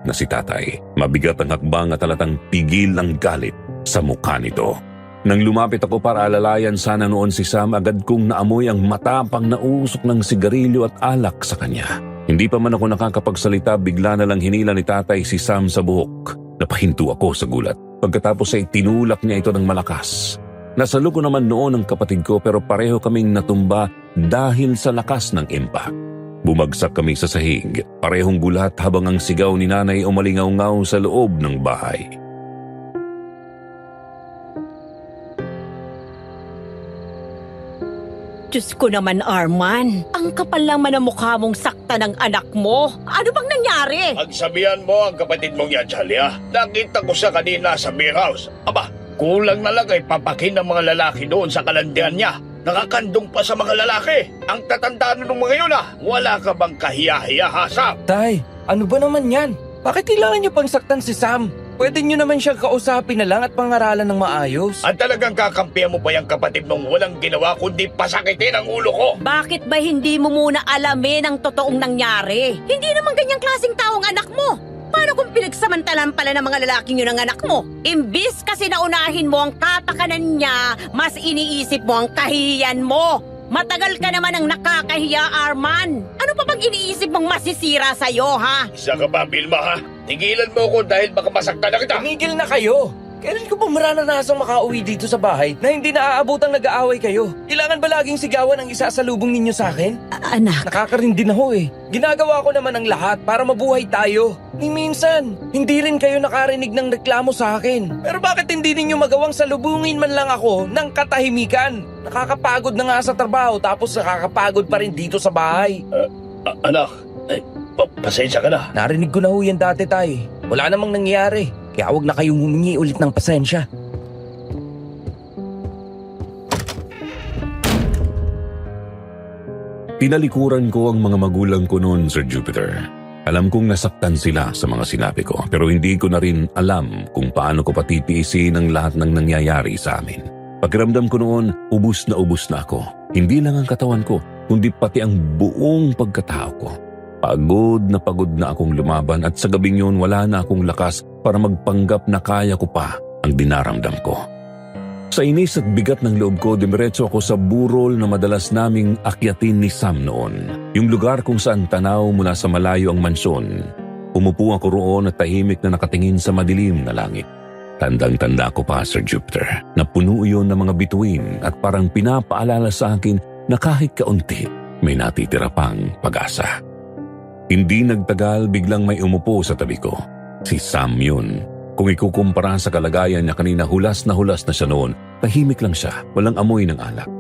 na si tatay. Mabigat ang hakbang at halatang pigil ang galit sa mukha nito. Nang lumapit ako para alalayan sana noon si Sam, agad kong naamoy ang matapang na usok ng sigarilyo at alak sa kanya. Hindi pa man ako nakakapagsalita, bigla na lang hinila ni tatay si Sam sa buhok. Napahinto ako sa gulat. Pagkatapos ay tinulak niya ito ng malakas. Nasalo ko naman noon ang kapatid ko pero pareho kaming natumba dahil sa lakas ng impact. Bumagsak kami sa sahig, parehong gulat habang ang sigaw ni nanay umalingaw-ngaw sa loob ng bahay. Diyos ko naman, Arman. Ang kapal lang man ang mukha mong sakta ng anak mo. Ano bang nangyari? Pagsabihan mo ang kapatid mong yan, Chalia. Nakita ko siya kanina sa beer house. Aba, kulang na lang ay papakin ng mga lalaki doon sa kalandian niya. Nakakandong pa sa mga lalaki. Ang tatandaan ng mga yun Wala ka bang kahiya-hiya, Sam? Tay, ano ba naman yan? Bakit kailangan niyo pang saktan si Sam? Pwede niyo naman siyang kausapin na lang at pangaralan ng maayos. At talagang kakampihan mo ba yung kapatid mong walang ginawa kundi pasakitin ang ulo ko? Bakit ba hindi mo muna alamin ang totoong nangyari? Hindi naman ganyang klaseng taong anak mo. Paano kung pinagsamantalan pala ng mga lalaking yun ang anak mo? Imbis kasi naunahin mo ang kapakanan niya, mas iniisip mo ang kahihiyan mo. Matagal ka naman ang nakakahiya, Arman. Ano pa bang iniisip mong masisira sa'yo, ha? Isa ka ba, Vilma, ha? Tigilan mo ko dahil baka masaktan na kita. Tumigil na kayo. Kailan ko ba maranasang makauwi dito sa bahay na hindi naaabutang nag-aaway kayo? Kailangan ba laging sigawan ang isa sa lubong ninyo sa akin? Anak, Nakakarindi na ho eh. Ginagawa ko naman ang lahat para mabuhay tayo. Ni minsan, hindi rin kayo nakarinig ng reklamo sa akin. Pero bakit hindi ninyo magawang salubungin man lang ako ng katahimikan? Nakakapagod na nga sa trabaho tapos nakakapagod pa rin dito sa bahay. Anak, pasensya ka na. Narinig ko na ho yan dati, tay. Wala namang nangyari. Kaya huwag na kayong humingi ulit ng pasensya. Tinalikuran ko ang mga magulang ko noon, Sir Jupiter. Alam kong nasaktan sila sa mga sinabi ko, pero hindi ko na rin alam kung paano ko patitiisin ang lahat ng nangyayari sa amin. Pakiramdam ko noon, ubus na ako. Hindi lang ang katawan ko, kundi pati ang buong pagkatao ko. Pagod na akong lumaban at sa gabing yun wala na akong lakas para magpanggap na kaya ko pa ang dinaramdam ko. Sa inis at bigat ng loob ko, dumiretso ako sa burol na madalas naming akyatin ni Sam noon. Yung lugar kung saan tanaw mula sa malayo ang mansyon. Umupo ako roon at tahimik na nakatingin sa madilim na langit. Tandang-tanda ko pa, Sir Jupiter, na puno yun ng mga bituin at parang pinapaalala sa akin na kahit kaunti, may natitira pang pag-asa. Hindi nagtagal, biglang may umupo sa tabi ko. Si Sam yun. Kung ikukumpara sa kalagayan niya kanina, hulas na siya noon. Tahimik lang siya, walang amoy ng alak.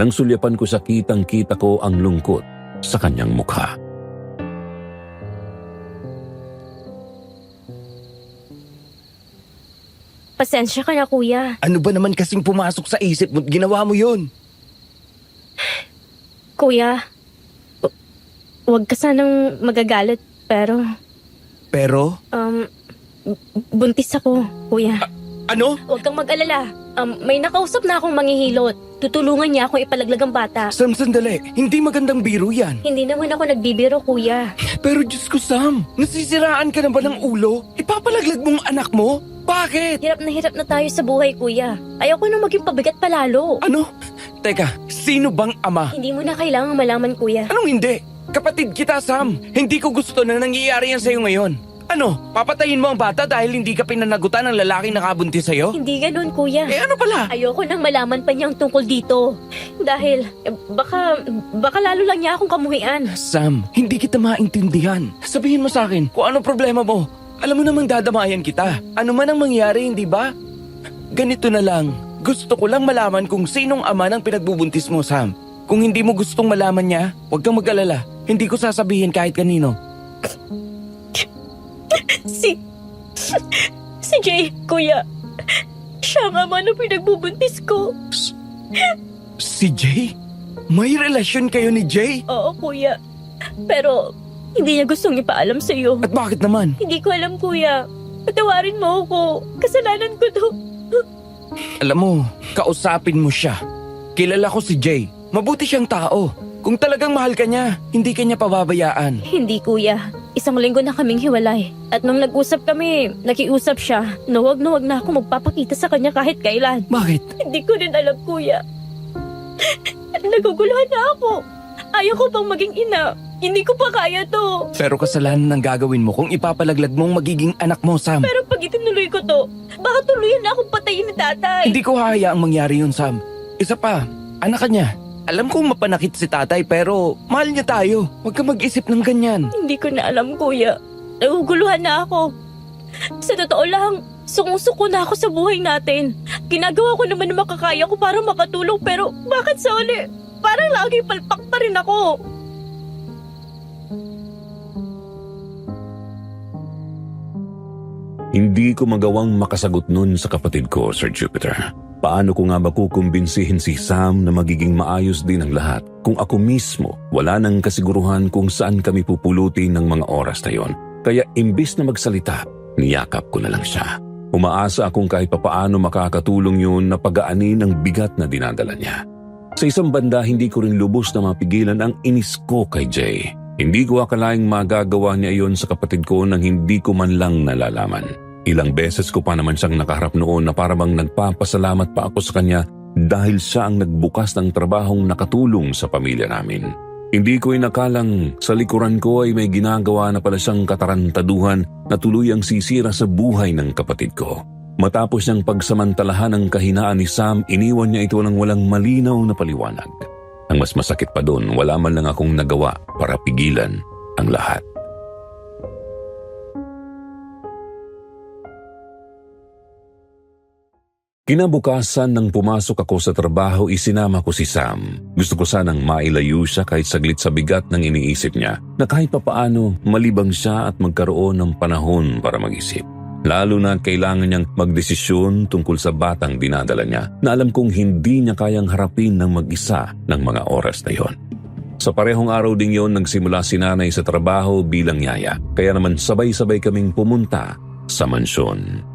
Nang sulyapan ko sa kitang-kita ko ang lungkot sa kanyang mukha. Pasensya ka na, kuya. Ano ba naman kasing pumasok sa isip mo't ginawa mo yun? Kuya, huwag ka sanang magagalit, pero Pero? buntis ako, kuya. Ano? Huwag kang mag-alala. May nakausap na akong manghihilot. Tutulungan niya akong ipalaglag ang bata. Sam, sandali. Hindi magandang biro yan. Hindi naman ako nagbibiro, kuya. Pero Diyos ko, Sam. Nasisiraan ka na ba ng ulo? Ipapalaglag mong anak mo? Bakit? Hirap na tayo sa buhay, kuya. Ayoko na maging pabigat palalo. Ano? Teka, sino bang ama? Hindi mo na kailangang malaman, kuya. Anong hindi? Kapatid kita, Sam. Hindi ko gusto na nangyayari yan sa'yo ngayon. Ano? Papatayin mo ang bata dahil hindi ka pinanagutan ng lalaking nakabuntis sa'yo? Hindi ganun, kuya. Eh ano pala? Ayoko nang malaman pa niyang tungkol dito. Dahil, baka lalo lang niya akong kamuhian. Sam, hindi kita maintindihan. Sabihin mo sa akin kung ano problema mo. Alam mo namang dadamayan kita. Ano man ang mangyari, hindi ba? Ganito na lang. Gusto ko lang malaman kung sinong ama ng pinagbubuntis mo, Sam. Kung hindi mo gustong malaman niya, huwag kang mag-alala. Hindi ko sasabihin kahit kanino. Si Jay, kuya. Siya ang ama ng pinagbubuntis ko. Si Jay? May relasyon kayo ni Jay? Oo, kuya. Pero, hindi niya gustong ipaalam sa'yo. At bakit naman? Hindi ko alam, kuya. Patawarin mo ako. Kasalanan ko to. Alam mo, kausapin mo siya. Kilala ko si Jay. Mabuti siyang tao. Kung talagang mahal ka niya, hindi ka niya pababayaan. Hindi, kuya. Isang linggo na kaming hiwalay. At nung nag-usap kami, nakiusap siya na wag na ako magpapakita sa kanya kahit kailan. Bakit? Hindi ko rin alam, kuya. Naguguluhan na ako. Ayaw ko pang maging ina. Hindi ko pa kaya to. Pero kasalanan ang gagawin mo kung ipapalaglag mong magiging anak mo, Sam. Pero pag itinuloy ko to, baka tuluyan na akong patayin ni tatay. Hindi ko hahayaang mangyari yun, Sam. Isa pa, anak ka niya. Alam kong mapanakit si tatay pero mahal niya tayo. Huwag ka mag-isip ng ganyan. Hindi ko na alam, kuya. Naguguluhan na ako. Sa totoo lang, sumusuko na ako sa buhay natin. Ginagawa ko naman na makakaya ko para makatulong pero bakit sa uli? Parang lagi palpak pa rin ako. Hindi ko magawang makasagot nun sa kapatid ko, Sir Jupiter. Paano ko nga ba kukumbinsihin si Sam na magiging maayos din ang lahat kung ako mismo wala nang kasiguruhan kung saan kami pupulutin ng mga oras na yon? Kaya imbis na magsalita, niyakap ko na lang siya. Umaasa akong kahit papaano makakatulong yun na pagaanin ang bigat na dinadala niya. Sa isang banda, hindi ko rin lubos na mapigilan ang inis ko kay Jay. Hindi ko akalaing magagawa niya iyon sa kapatid ko nang hindi ko man lang nalalaman. Ilang beses ko pa naman siyang nakaharap noon na parang nagpapasalamat pa ako sa kanya dahil siya ang nagbukas ng trabahong nakatulong sa pamilya namin. Hindi ko inakalang sa likuran ko ay may ginagawa na pala siyang katarantaduhan na tuluyang sisira sa buhay ng kapatid ko. Matapos niyang pagsamantalahan ang kahinaan ni Sam, iniwan niya ito ng walang malinaw na paliwanag. Ang mas masakit pa doon, wala man lang akong nagawa para pigilan ang lahat. Kinabukasan nang pumasok ako sa trabaho, isinama ko si Sam. Gusto ko sanang mailayo siya kahit saglit sa bigat ng iniisip niya na kahit papaano malibang siya at magkaroon ng panahon para mag-isip. Lalo na kailangan niyang magdesisyon tungkol sa batang dinadala niya na alam kong hindi niya kayang harapin ng mag-isa ng mga oras na yon. Sa parehong araw ding yon, nagsimula si nanay sa trabaho bilang yaya. Kaya naman sabay-sabay kaming pumunta sa mansyon.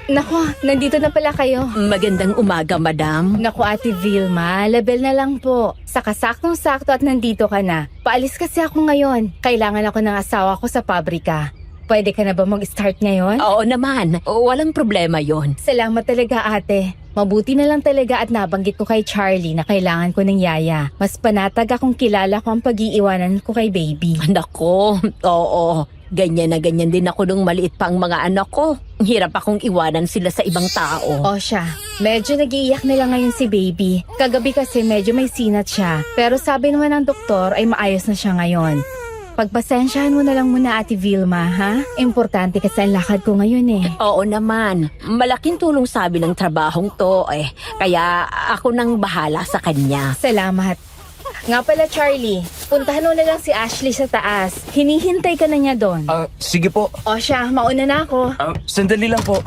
Nako, nandito na pala kayo. Magandang umaga, madam. Naku, Ate Vilma, label na lang po. Saka saktong-sakto at nandito ka na. Paalis kasi ako ngayon. Kailangan ako ng asawa ko sa pabrika. Pwede ka na ba mag-start ngayon? Oo naman, walang problema yon. Salamat talaga, ate. Mabuti na lang talaga at nabanggit ko kay Charlie na kailangan ko ng yaya. Mas panatag akong kilala ko ang pag-iiwanan ko kay baby. Nako, oo. Ganyan na ganyan din ako nung maliit pa ang mga anak ko. Hirap akong iwanan sila sa ibang tao. O siya, medyo nag-iiyak na lang ngayon si baby. Kagabi kasi medyo may sinat siya. Pero sabi naman ng doktor ay maayos na siya ngayon. Pagpasensyahan mo na lang muna, Ate Vilma, ha? Importante kasi ang lakad ko ngayon eh. Oo naman. Malaking tulong sa amin ng trabahong to eh. Kaya ako nang bahala sa kanya. Salamat. Nga pala, Charlie, puntahan mo na lang si Ashley sa taas. Hinihintay ka na niya doon. Sige po. O siya, mauna na ako. Sandali lang po.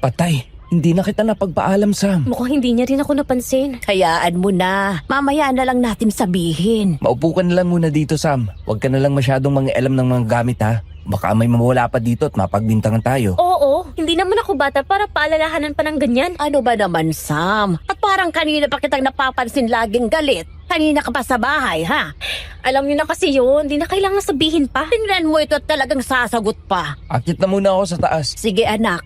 Patay. Hindi na kita napagpaalam, Sam. Mukhang hindi niya rin ako napansin. Hayaan mo na. Mamaya na lang natin sabihin. Maupo ka na lang muna dito, Sam. Huwag ka na lang masyadong mangialam ng mga gamit, ha? Baka may mawala pa dito at mapagbintangan tayo. Oo, hindi naman ako bata para paalalahanan pa ng ganyan. Ano ba naman, Sam? At parang kanina pa kitang napapansin laging galit. Kanina ka pa sa bahay, ha? Alam niyo na kasi yun, hindi na kailangan sabihin pa. Tingnan mo ito at talagang sasagot pa. Akit na muna ako sa taas. Sige, anak.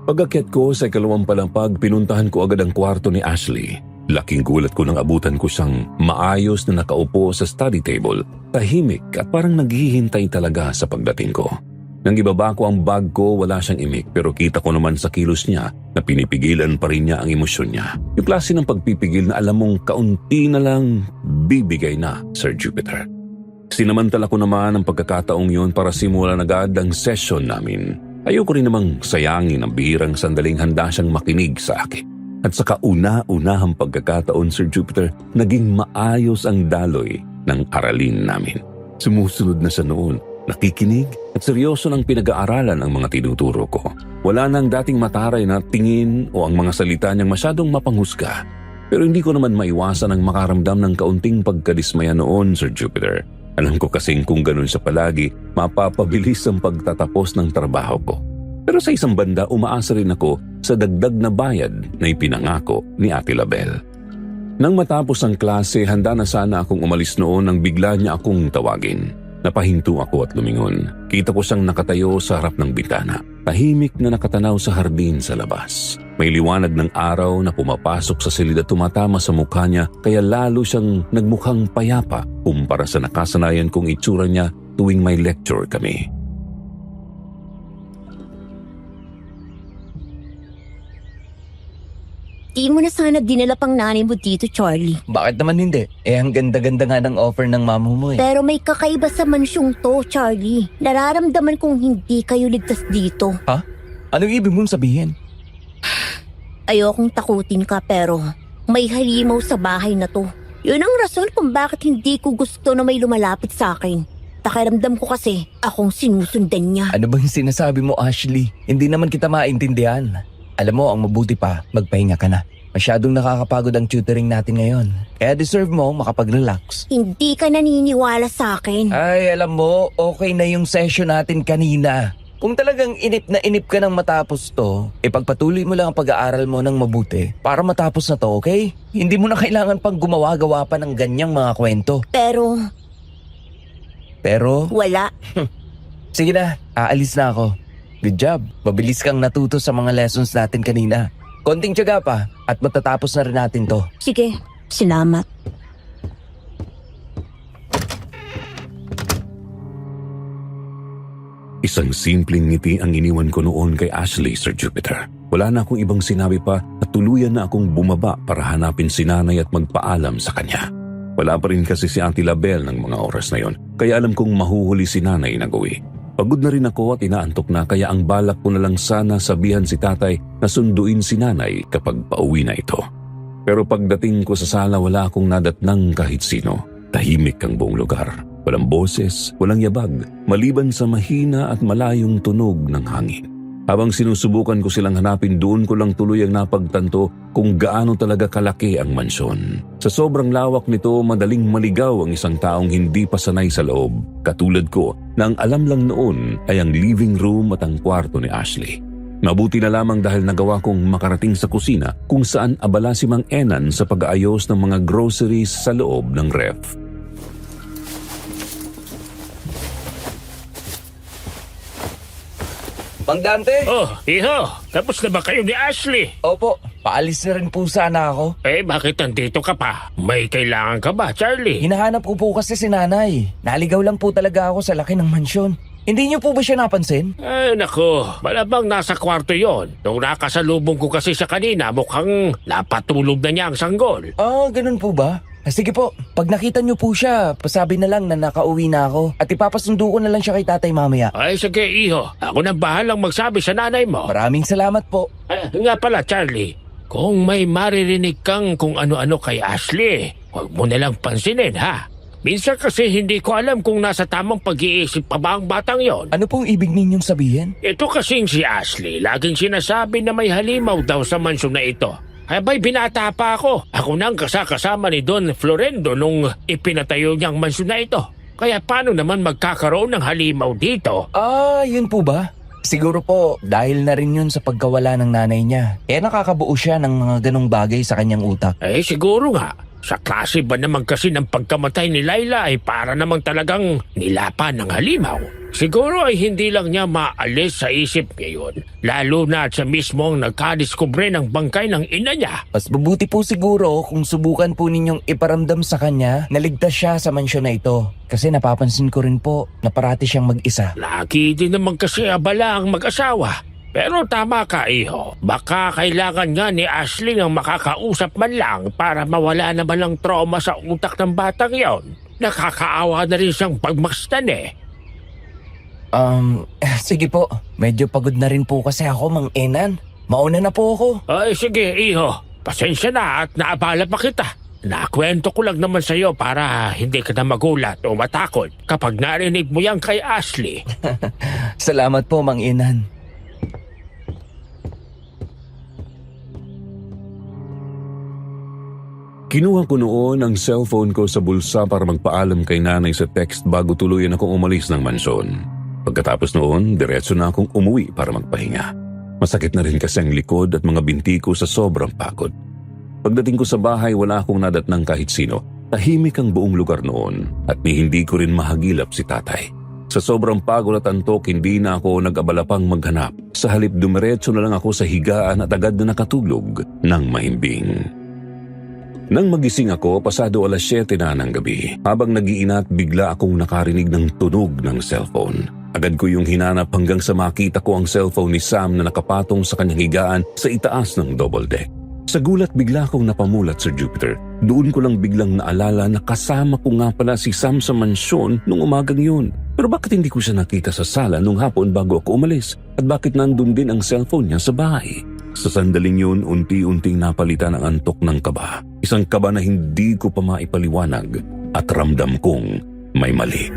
Pag-akyat ko sa ikalawang palampag, pinuntahan ko agad ang kwarto ni Ashley. Laking gulat ko nang abutan ko siyang maayos na nakaupo sa study table, tahimik at parang naghihintay talaga sa pagdating ko. Nang ibaba ko ang bag ko, wala siyang imik pero kita ko naman sa kilos niya na pinipigilan pa rin niya ang emosyon niya. Yung klase ng pagpipigil na alam mong kaunti na lang bibigay na, Sir Jupiter. Sinamantala ko naman ang pagkakataong yun para simulan agad ang session namin. Ayoko rin namang sayangin ang bihirang sandaling handa siyang makinig sa akin. At sa kauna-unahang pagkakataon, Sir Jupiter, naging maayos ang daloy ng aralin namin. Sumusunod na siya noon, nakikinig at seryoso ng pinag-aaralan ang mga tinuturo ko. Wala nang dating mataray na tingin o ang mga salita niyang masyadong mapanghusga. Pero hindi ko naman maiwasan ang makaramdam ng kaunting pagkadismaya noon, Sir Jupiter. Alam ko kasing kung ganun siya palagi, mapapabilis ang pagtatapos ng trabaho ko. Pero sa isang banda, umaasa rin ako sa dagdag na bayad na ipinangako ni Ate Label. Nang matapos ang klase, handa na sana akong umalis noon nang bigla niya akong tawagin. Napahinto ako at lumingon. Kita ko siyang nakatayo sa harap ng bintana. Tahimik na nakatanaw sa hardin sa labas. May liwanag ng araw na pumapasok sa silid at tumatama sa mukha niya kaya lalo siyang nagmukhang payapa kumpara sa nakasanayan kong itsura niya tuwing may lecture kami. Di mo na sana dinala pang nanay mo dito, Charlie. Bakit naman hindi? Ang ganda-ganda nga ng offer ng mama mo eh. Pero may kakaiba sa mansyong to, Charlie. Nararamdaman kong hindi kayo ligtas dito. Ha? Anong ibig mong sabihin? Ayokong takutin ka pero may halimaw sa bahay na to. Yun ang rason kung bakit hindi ko gusto na may lumalapit sa akin. Pakiramdam ko kasi akong sinusundan niya. Ano bang sinasabi mo, Ashley? Hindi naman kita maintindihan. Alam mo, ang mabuti pa, magpahinga ka na. Masyadong nakakapagod ang tutoring natin ngayon. Kaya deserve mo makapag-relax. Hindi ka naniniwala sa akin. Ay, alam mo, okay na yung session natin kanina. Kung talagang inip ka nang matapos to, ipagpatuloy mo lang ang pag-aaral mo ng mabuti para matapos na to, okay? Hindi mo na kailangan pang gumawa-gawa pa ng ganyang mga kwento. Pero? Wala. Sige na, aalis na ako. Good job. Mabilis kang natuto sa mga lessons natin kanina. Konting tiyaga pa at matatapos na rin natin to. Sige, salamat. Isang simpleng ngiti ang iniwan ko noon kay Ashley, Sir Jupiter. Wala na akong ibang sinabi pa at tuluyan na akong bumaba para hanapin si nanay at magpaalam sa kanya. Wala pa rin kasi si Auntie Label ng mga oras na yon, kaya alam kong mahuhuli si nanay na gawi. Pagod na rin ako at inaantok na, kaya ang balak ko na lang sana sabihan si tatay na sunduin si nanay kapag pauwi na ito. Pero pagdating ko sa sala, wala akong nadatnang kahit sino. Tahimik ang buong lugar. Walang boses, walang yabag, maliban sa mahina at malayong tunog ng hangin. Habang sinusubukan ko silang hanapin, doon ko lang tuloy ang napagtanto kung gaano talaga kalaki ang mansyon. Sa sobrang lawak nito, madaling maligaw ang isang taong hindi pa sanay sa loob. Katulad ko, na ang alam lang noon ay ang living room at ang kwarto ni Ashley. Mabuti na lamang dahil nagawa kong makarating sa kusina kung saan abala si Mang Enan sa pag-aayos ng mga groceries sa loob ng ref. Mang Dante! Oh, iho, tapos na ba kayo ni Ashley? Opo, paalis na rin po sana ako. Eh, bakit nandito ka pa? May kailangan ka ba, Charlie? Hinahanap ko po kasi si nanay. Naligaw lang po talaga ako sa laki ng mansyon. Hindi niyo po ba siya napansin? Ay, nako, malamang nasa kwarto yon. Nung nakasalubong ko kasi siya kanina, mukhang napatulog na niya ang sanggol. Ah, ganun po ba? Sige po, pag nakita niyo po siya, pasabi na lang na nakauwi na ako at ipapasundo ko na lang siya kay tatay mamaya. Ay, sige, iho. Ako nang bahalang magsabi sa nanay mo. Maraming salamat po. Nga pala, Charlie, kung may maririnig kang kung ano-ano kay Ashley, huwag mo nalang pansinin, ha? Minsan kasi hindi ko alam kung nasa tamang pag-iisip pa ba ang batang yon. Ano pong ibig ninyong sabihin? Ito kasing si Ashley, laging sinasabi na may halimaw daw sa mansyon na ito. Abay, binata pa ako. Ako nang kasama ni Don Florendo nung ipinatayo niyang mansyon na ito. Kaya paano naman magkakaroon ng halimaw dito? Ah, yun po ba? Siguro po, dahil na rin yun sa pagkawala ng nanay niya. Kaya nakakabuo siya ng mga ganong bagay sa kanyang utak. Eh, siguro nga. Sa klase ba naman kasi ng pagkamatay ni Laila ay para namang talagang nilapan ng halimaw? Siguro ay hindi lang niya maalis sa isip ngayon, lalo na at siya mismo ang nagkadiskubre ng bangkay ng ina niya. Mas mabuti po siguro kung subukan po ninyong iparamdam sa kanya na ligtas siya sa mansyon na ito. Kasi napapansin ko rin po na parati siyang mag-isa. Lagi din naman kasi abala ang mag-asawa. Pero tama ka, iho. Baka kailangan nga ni Ashley ng makakausap man lang para mawala naman ang trauma sa utak ng batang yon. Nakakaawa na rin siyang pagmasdan eh. Sige po. Medyo pagod na rin po kasi ako, Mang Enan. Mauna na po ako. Ay, sige, iho. Pasensya na at naabala pa kita. Nakwento ko lang naman sa'yo para hindi ka na magulat o matakot kapag narinig mo yan kay Ashley. Salamat po, Mang Enan. Kinuha ko noon ang cellphone ko sa bulsa para magpaalam kay nanay sa text bago tuluyan akong umalis ng mansyon. Pagkatapos noon, diretso na akong umuwi para magpahinga. Masakit na rin kasi ang likod at mga binti ko sa sobrang pagod. Pagdating ko sa bahay, wala akong nadatnang kahit sino. Tahimik ang buong lugar noon at hindi ko rin mahagilap si tatay. Sa sobrang pagod at antok, hindi na ako nag-abala pang maghanap. Sa halip, dumiretso na lang ako sa higaan at agad na nakatulog ng mahimbing. Nang magising ako, pasado 7:00 na ng gabi. Habang nag-iinat, bigla akong nakarinig ng tunog ng cellphone. Agad ko yung hinanap hanggang sa makita ko ang cellphone ni Sam na nakapatong sa kanyang higaan sa itaas ng double deck. Sa gulat, bigla akong napamulat, Sir Jupiter. Doon ko lang biglang naalala na kasama ko nga pala si Sam sa mansyon nung umagang yun. Pero bakit hindi ko siya nakita sa sala nung hapon bago ako umalis? At bakit nandun din ang cellphone niya sa bahay? Sa sandaling yun, unti-unting napalitan ang antok ng kaba. Isang kaba na hindi ko pa maipaliwanag at ramdam kong may mali.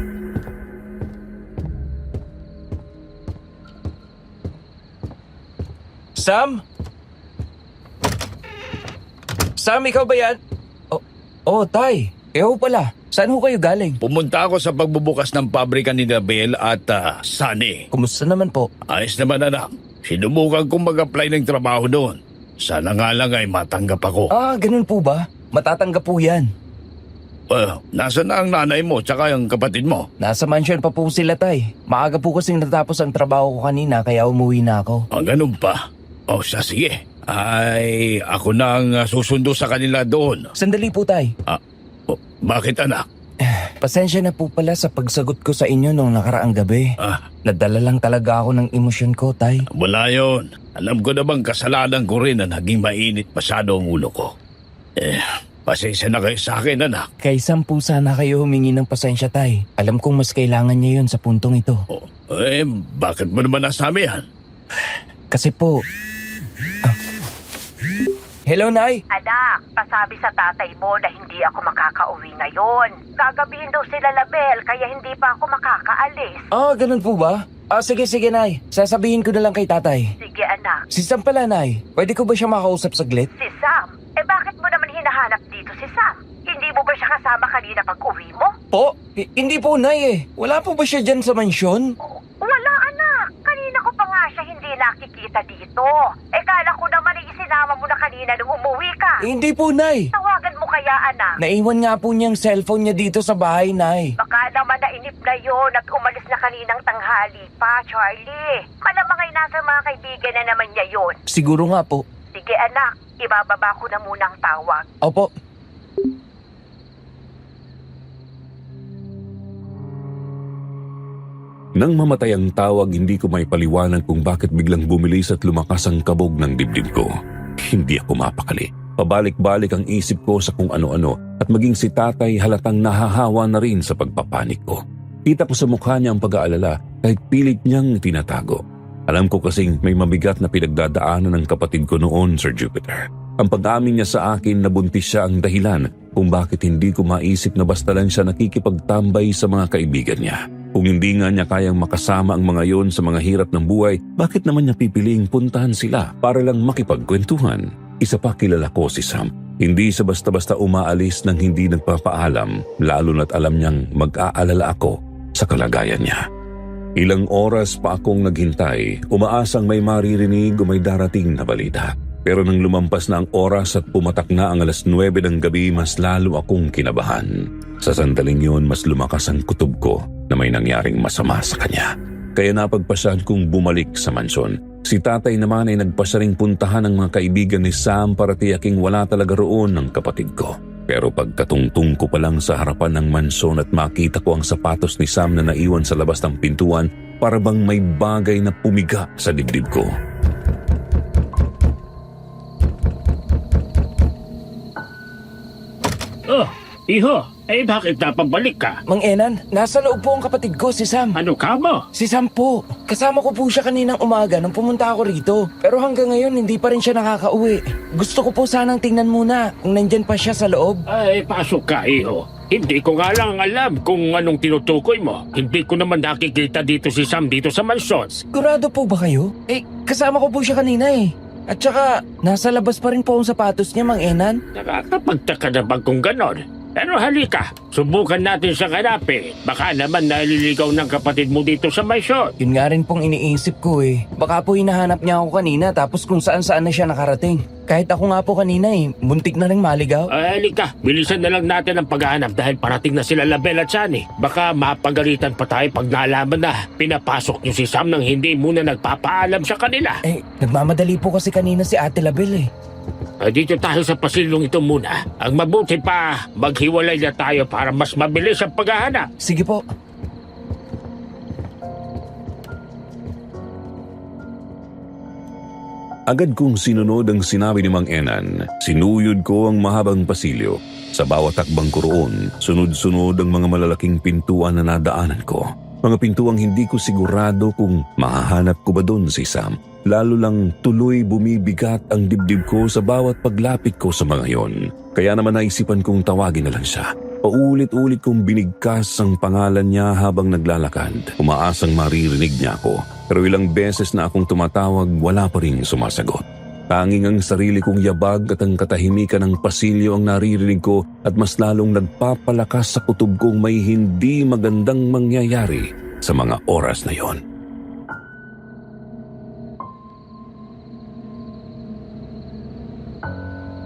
Sam? Sam, ikaw ba yan? Oh, Tay. Ikaw pala. Saan ho kayo galing? Pumunta ako sa pagbubukas ng pabrika ni Nabel at Sunny. Kumusta naman po? Ayos naman, anak. Sinubukan kong mag-apply ng trabaho doon. Sana nga lang ay matanggap ako. Ah, ganun po ba? Matatanggap po yan. Nasa na ang nanay mo tsaka ang kapatid mo? Nasa mansion pa po sila, Tay. Maaga po kasing natapos ang trabaho ko kanina kaya umuwi na ako. Ganun pa. Sige. Ay, ako na ang susundo sa kanila doon. Sandali po, Tay. Bakit anak? Pasensya na po pala sa pagsagot ko sa inyo nung nakaraang gabi. Nadala lang talaga ako ng emosyon ko, Tay. Wala yon. Alam ko namang kasalanan ko rin na naging mainit masyado ang ulo ko. Pasensya na kayo sa akin, anak. Kay Sam po sana kayo humingi ng pasensya, Tay. Alam kong mas kailangan niya yun sa puntong ito. Bakit mo naman nasabi yan? Kasi po... Hello, Nay. Anak, pasabi sa tatay mo na hindi ako makakauwi ngayon. Gagabihin daw sila Label, kaya hindi pa ako makakaalis. Ganun po ba? Sige, Nay. Sasabihin ko na lang kay tatay. Sige, anak. Si Sam pala, Nay. Pwede ko ba siya makausap saglit? Si Sam? Bakit mo naman hinahanap dito si Sam? Hindi mo ba siya kasama kanina pag-uwi mo? Po? Hindi po, Nay Wala po ba siya dyan sa mansyon? Wala, anak. Kanina ko pa nga siya hindi nakikita dito. Kala ko naman isinama mo na kanina nung umuwi ka. Hindi po, Nay. Tawagan mo kaya, anak. Naiwan nga po niyang cellphone niya dito sa bahay, Nay. Baka naman nainip na yun at umalis na kaninang tanghali pa, Charlie. Malamang ay nasa mga kaibigan na naman niya yun. Siguro nga po. Sige, anak. Ibababa ko na muna ang tawag. Opo. Nang mamatay ang tawag, hindi ko may paliwanag kung bakit biglang bumilis at lumakas ang kabog ng dibdib ko. Hindi ako mapakali. Pabalik-balik ang isip ko sa kung ano-ano at maging si tatay halatang nahahawa na rin sa pagpapanik ko. Kita ko sa mukha niya ang pag-aalala kahit pilit niyang tinatago. Alam ko kasing may mabigat na pinagdadaanan ng kapatid ko noon, Sir Jupiter. Ang pag-amin niya sa akin na buntis siya ang dahilan kung bakit hindi ko maisip na basta lang siya nakikipagtambay sa mga kaibigan niya. Kung hindi nga niya kayang makasama ang mga yon sa mga hirap ng buhay, bakit naman niya pipiling puntahan sila para lang makipagkwentuhan? Isa pa, kilala ko si Sam. Hindi sa basta-basta umaalis nang hindi nagpapaalam, lalo na't alam niyang mag-aalala ako sa kalagayan niya. Ilang oras pa akong naghintay, umaasang may maririnig o may darating na balita. Pero nang lumampas na ang oras at pumatak na ang 9:00 ng gabi, mas lalo akong kinabahan. Sa sandaling yun, mas lumakas ang kutob ko na may nangyaring masama sa kanya. Kaya napagpasyahan kong bumalik sa mansyon. Si tatay naman ay nagpasya ring puntahan ng mga kaibigan ni Sam para tiyaking wala talaga roon ng kapatid ko. Pero pagkatungtong ko pa lang sa harapan ng mansyon at makita ko ang sapatos ni Sam na naiwan sa labas ng pintuan, para bang may bagay na pumiga sa dibdib ko. Iho, bakit napabalik ka? Mang Enan, nasa loob po ang kapatid ko, si Sam. Ano ka mo? Si Sam po. Kasama ko po siya kaninang umaga nang pumunta ako rito. Pero hanggang ngayon, hindi pa rin siya nakakauwi. Gusto ko po sanang tingnan muna kung nandyan pa siya sa loob. Pasok ka, Iho. Hindi ko nga lang alam kung anong tinutukoy mo. Hindi ko naman nakikita dito si Sam dito sa mansyon. Sigurado po ba kayo? Kasama ko po siya kanina At saka, nasa labas pa rin po ang sapatos niya, Mang Enan. Nakakapagtaka naman kung ganon. Pero halika, subukan natin siya hanapin. Baka naman naliligaw ng kapatid mo dito sa mansyon. Yun nga rin pong iniisip ko Baka po hinahanap niya ako kanina tapos kung saan-saan na siya nakarating. Kahit ako nga po kanina muntik na rin maligaw. Halika, bilisan na lang natin ang paghahanap dahil parating na sila Label at Sunny. Baka mapagalitan pa tayo pag nalaman na pinapasok niyo si Sam nang hindi muna nagpapaalam sa kanila. Nagmamadali po kasi kanina si Ate Label Dito tayo sa pasilong ito muna. Ang mabuti pa, maghiwalay na tayo para mas mabilis ang paghahanap. Sige po. Agad kong sinunod ang sinabi ni Mang Enan. Sinuyod ko ang mahabang pasilyo. Sa bawat takbang ko roon, sunod-sunod ang mga malalaking pintuan na nadaanan ko. Mga pintuang hindi ko sigurado kung mahahanap ko ba doon si Sam. Lalo lang tuloy bumibigat ang dibdib ko sa bawat paglapit ko sa mga yon. Kaya naman naisipan kong tawagin na lang siya. Paulit-ulit kong binigkas ang pangalan niya habang naglalakad. Umaasang maririnig niya ako. Pero ilang beses na akong tumatawag, wala pa rin sumasagot. Tanging ang sarili kong yabag at ang katahimikan ng pasilyo ang naririnig ko at mas lalong nagpapalakas sa kutob kong may hindi magandang mangyayari sa mga oras na yon.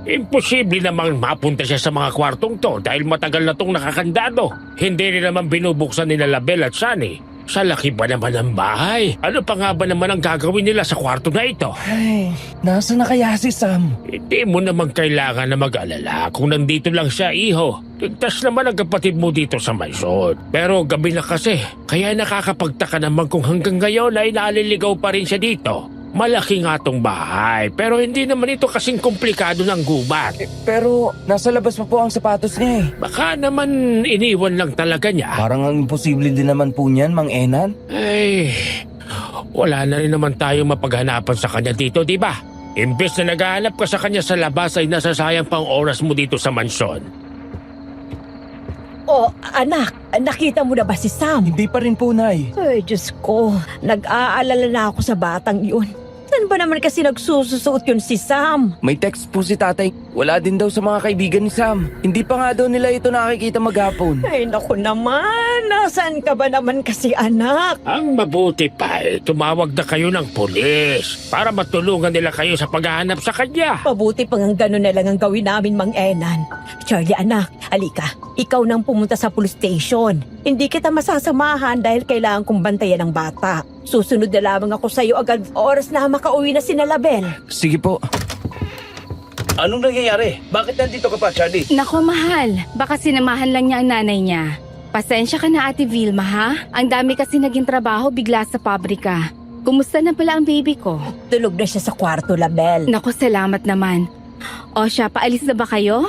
Imposible namang mapunta siya sa mga kwartong to dahil matagal na tong nakakandado. Hindi rin naman binubuksan nila Label at Sunny. Sa laki ba naman ng bahay? Ano pa nga ba naman ang gagawin nila sa kwarto na ito? Ay, nasa na kaya si Sam? Hindi mo naman kailangan na mag-alala kung nandito lang siya, iho. Ligtas naman ang kapatid mo dito sa mansyon. Pero gabi na kasi, kaya nakakapagtaka naman kung hanggang ngayon ay naliligaw pa rin siya dito. Malaki nga tong bahay, pero hindi naman ito kasing komplikado ng gubat. Pero nasa labas pa po ang sapatos niya eh. Baka naman iniwan lang talaga niya. Parang ang imposible din naman po niyan, Mang Enan. Ay, wala na rin naman tayong mapaghanapan sa kanya dito, di ba? Imbes na naghahanap ka sa kanya sa labas ay nasasayang pang oras mo dito sa mansyon. Oh, anak, nakita mo na ba si Sam? Hindi pa rin po, Nay. Ay, Diyos ko, nag-aalala na ako sa batang yun. Saan ba naman kasi nagsususuot yun si Sam? May text po si tatay. Wala din daw sa mga kaibigan ni Sam. Hindi pa nga daw nila ito nakikita maghapon. Ay, naku naman, nasaan ka ba naman kasi anak? Ang mabuti pa ay tumawag na kayo ng pulis para matulungan nila kayo sa paghahanap sa kanya. Mabuti pang ang gano'n na lang ang gawin namin, Mang Enan. Charlie, anak, alika, ikaw nang pumunta sa police station. Hindi kita masasamahan dahil kailangan kong bantayan ang bata. Susunod na lamang ako sa'yo agad oras na makauwi na si Label. Sige po. Anong nangyayari? Bakit nandito ka pa, Charlie? Nako mahal, baka sinamahan lang niya ang nanay niya. Pasensya ka na Ate Vilma ha? Ang dami kasi naging trabaho bigla sa pabrika. Kumusta na pala ang baby ko? Tulog na siya sa kwarto, Label. Nako salamat naman. O siya, paalis na ba kayo?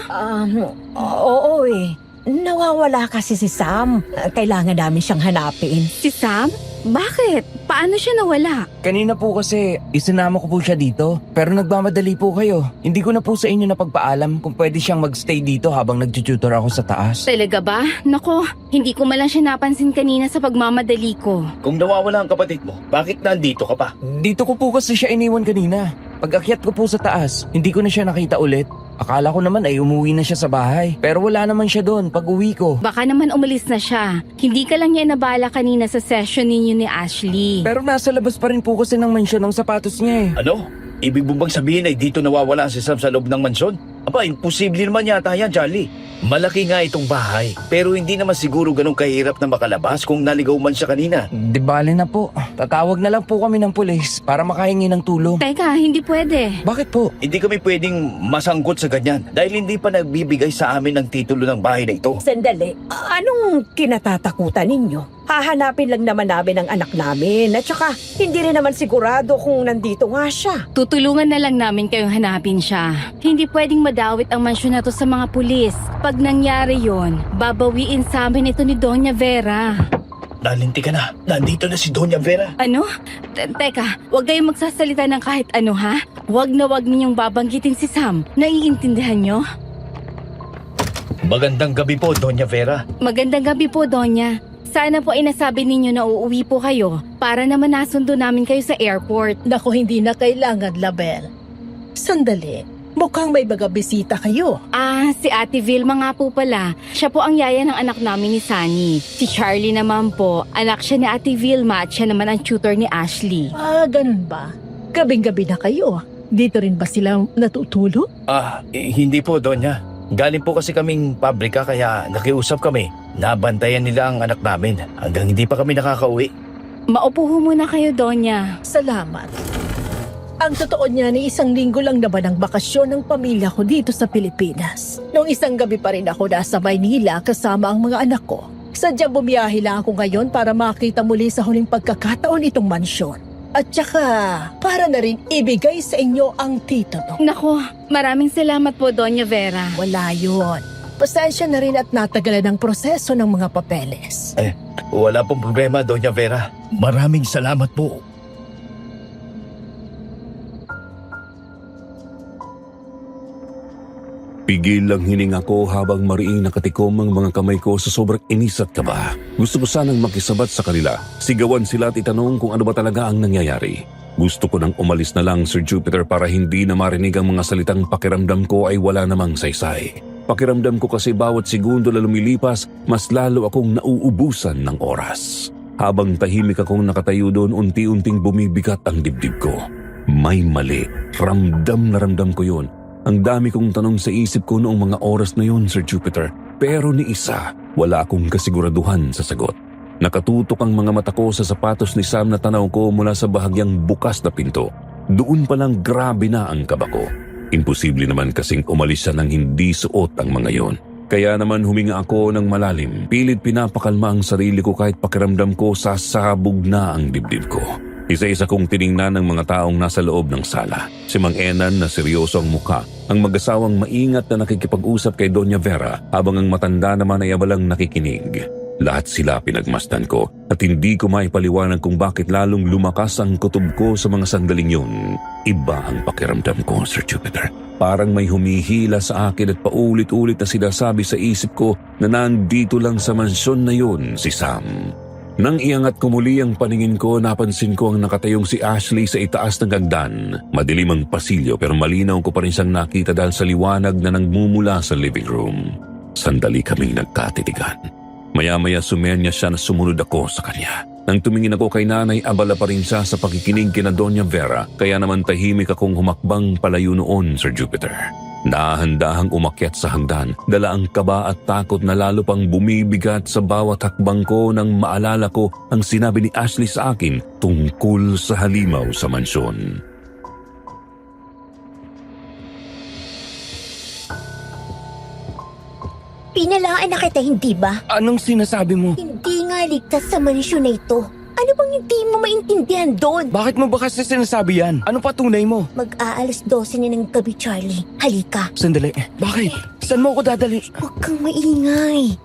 Oo eh. Nawawala kasi si Sam. Kailangan namin siyang hanapin. Si Sam? Bakit? Paano siya nawala? Kanina po kasi isinama ko po siya dito. Pero nagmamadali po kayo. Hindi ko na po sa inyo napagpaalam kung pwede siyang magstay dito habang nagtututor ako sa taas. Talaga ba? Nako, hindi ko malang siya napansin kanina sa pagmamadali ko. Kung nawawala ang kapatid mo, bakit nandito ka pa? Dito ko po kasi siya iniwan kanina. Pag-akyat ko po sa taas, hindi ko na siya nakita ulit. Akala ko naman ay umuwi na siya sa bahay. Pero wala naman siya doon pag uwi ko. Baka naman umalis na siya. Hindi ka lang niya nabala kanina sa session ninyo ni Ashley. Pero nasa labas pa rin po kasi ng mansyon ang sapatos niya eh. Ano? Ibig mo bang sabihin ay dito nawawala si Sam sa loob ng mansyon? Aba, imposible naman yata yan, Charlie. Malaki nga itong bahay, pero hindi naman siguro ganun kahirap na makalabas kung naligaw man siya kanina. Di bale na po. Tatawag na lang po kami ng pulis para makahingi ng tulong. Teka, hindi pwede. Bakit po? Hindi kami pwedeng masangkot sa ganyan dahil hindi pa nagbibigay sa amin ng titulo ng bahay na ito. Sandali, anong kinatatakutan ninyo? Hahanapin lang naman namin ang anak namin at saka hindi rin naman sigurado kung nandito nga siya. Tutulungan na lang namin kayong hanapin siya. Hindi pwedeng madawit ang mansyon na to sa mga pulis. Pag nangyari yon, babawiin sa amin ito ni Doña Vera. Nalinti ka na. Nandito na si Doña Vera. Ano? Teka, huwag kayong magsasalita ng kahit ano ha? Huwag na huwag ninyong babanggitin si Sam. Naiintindihan nyo? Magandang gabi po, Doña Vera. Magandang gabi po, Doña. Sana po ay nasabi ninyo na uuwi po kayo para naman nasundo namin kayo sa airport. Naku, hindi na kailangan, Label. Sandali, mukhang may mga bisita kayo. Si Ate Vilma nga po pala. Siya po ang yaya ng anak namin ni Sunny. Si Charlie naman po, anak siya ni Ate Vilma at siya naman ang tutor ni Ashley. Ganun ba? Gabing-gabi na kayo. Dito rin ba sila natutulog? Hindi po, Doña. Galing po kasi kaming pabrika kaya nakiusap kami. Nabantayan nila ang anak namin hanggang hindi pa kami nakakauwi. Maupo ho muna kayo, Doña. Salamat. Ang totoo niya ni isang linggo lang naman ang bakasyon ng pamilya ko dito sa Pilipinas. Noong isang gabi pa rin ako nasa Maynila kasama ang mga anak ko. Sadyang bumiyahe lang ako ngayon para makita muli sa huling pagkakataon itong mansyon. At saka, para na rin ibigay sa inyo ang titulo. Nako, maraming salamat po, Doña Vera. Wala yun. Pasensya na rin at natagalan ang proseso ng mga papeles. Wala pong problema, Doña Vera. Maraming salamat po. Pigil lang hininga ko habang mariing nakatikom ang mga kamay ko sa sobrang inis at kaba. Gusto ko sanang makisabat sa kanila. Sigawan sila at itanong kung ano ba talaga ang nangyayari. Gusto ko nang umalis na lang, Sir Jupiter, para hindi na marinig ang mga salitang pakiramdam ko ay wala namang saysay. Pakiramdam ko kasi bawat segundo na lumilipas, mas lalo akong nauubusan ng oras. Habang tahimik akong nakatayo doon, unti-unting bumibigat ang dibdib ko. May mali. Ramdam na ramdam ko yun. Ang dami kong tanong sa isip ko noong mga oras na yun, Sir Jupiter. Pero ni isa, wala akong kasiguraduhan sa sagot. Nakatutok ang mga mata ko sa sapatos ni Sam na tanaw ko mula sa bahagyang bukas na pinto. Doon pa lang grabe na ang kaba ko. Imposible naman kasing umalis siya nang hindi suot ang mga yon. Kaya naman huminga ako ng malalim. Pilit pinapakalma ang sarili ko kahit pakiramdam ko sasabog na ang dibdib ko. Isa-isa kong tiningnan ng mga taong nasa loob ng sala. Si Mang Enan na seryoso ang mukha, ang mag-asawang maingat na nakikipag-usap kay Doña Vera habang ang matanda naman ay abalang nakikinig. Lahat sila pinagmasdan ko at hindi ko maipaliwanag kung bakit lalong lumakas ang kutob ko sa mga sandaling yun. Iba ang pakiramdam ko, Sir Jupiter. Parang may humihila sa akin at paulit-ulit na sinasabi sa isip ko na nandito lang sa mansyon na yun si Sam. Nang iangat ko muli ang paningin ko, napansin ko ang nakatayong si Ashley sa itaas ng hagdan. Madilim ang pasilyo pero malinaw ko pa rin siyang nakita dahil sa liwanag na nagmumula sa living room. Sandali kaming nagkatitigan. Maya-maya sumenya siya na sumunod ako sa kanya. Nang tumingin ako kay nanay, abala pa rin siya sa pakikinig kina Doña Vera, kaya naman tahimik akong humakbang palayo noon, Sir Jupiter. Dahan-dahang umakyat sa hagdan, dala ang kaba at takot na lalo pang bumibigat sa bawat hakbang ko nang maalala ko ang sinabi ni Ashley sa akin tungkol sa halimaw sa mansyon. Pinalaan na kita, hindi ba? Anong sinasabi mo? Hindi nga ligtas sa mansyon na ito. Ano bang hindi mo maintindihan doon? Bakit mo ba kasi sinasabi yan? Ano patunay mo? Mag-aalas 12 na ng gabi, Charlie. Halika. Sandali. Bakit? Saan mo ako dadali? Huwag kang maingay.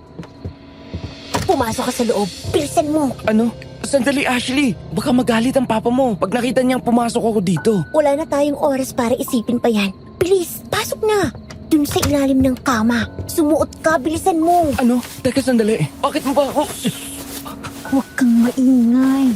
Pumasok ka sa loob. Bilisan mo. Ano? Sandali, Ashley. Baka magalit ang papa mo pag nakita niyang pumasok ako dito. Wala na tayong oras para isipin pa yan. Bilis, pasok na. Dun sa ilalim ng kama. Sumuot ka, bilisan mo. Ano? Teka, sandali. Bakit mo ba ako... Huwag kang maingay.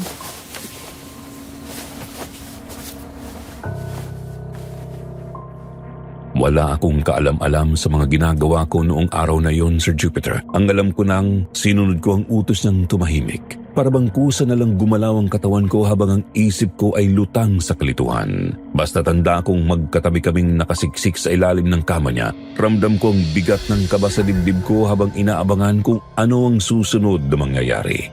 Wala akong kaalam-alam sa mga ginagawa ko noong araw na yon, Sir Jupiter. Ang alam ko nang sinunod ko ang utos niyang tumahimik. Para bang kusa na lang gumalaw ang katawan ko habang ang isip ko ay lutang sa kalituhan. Basta tanda kong magkatabi kaming nakasiksik sa ilalim ng kama niya. Ramdam ko ang bigat ng kaba sa dibdib ko habang inaabangan kung ano ang susunod na mangyayari.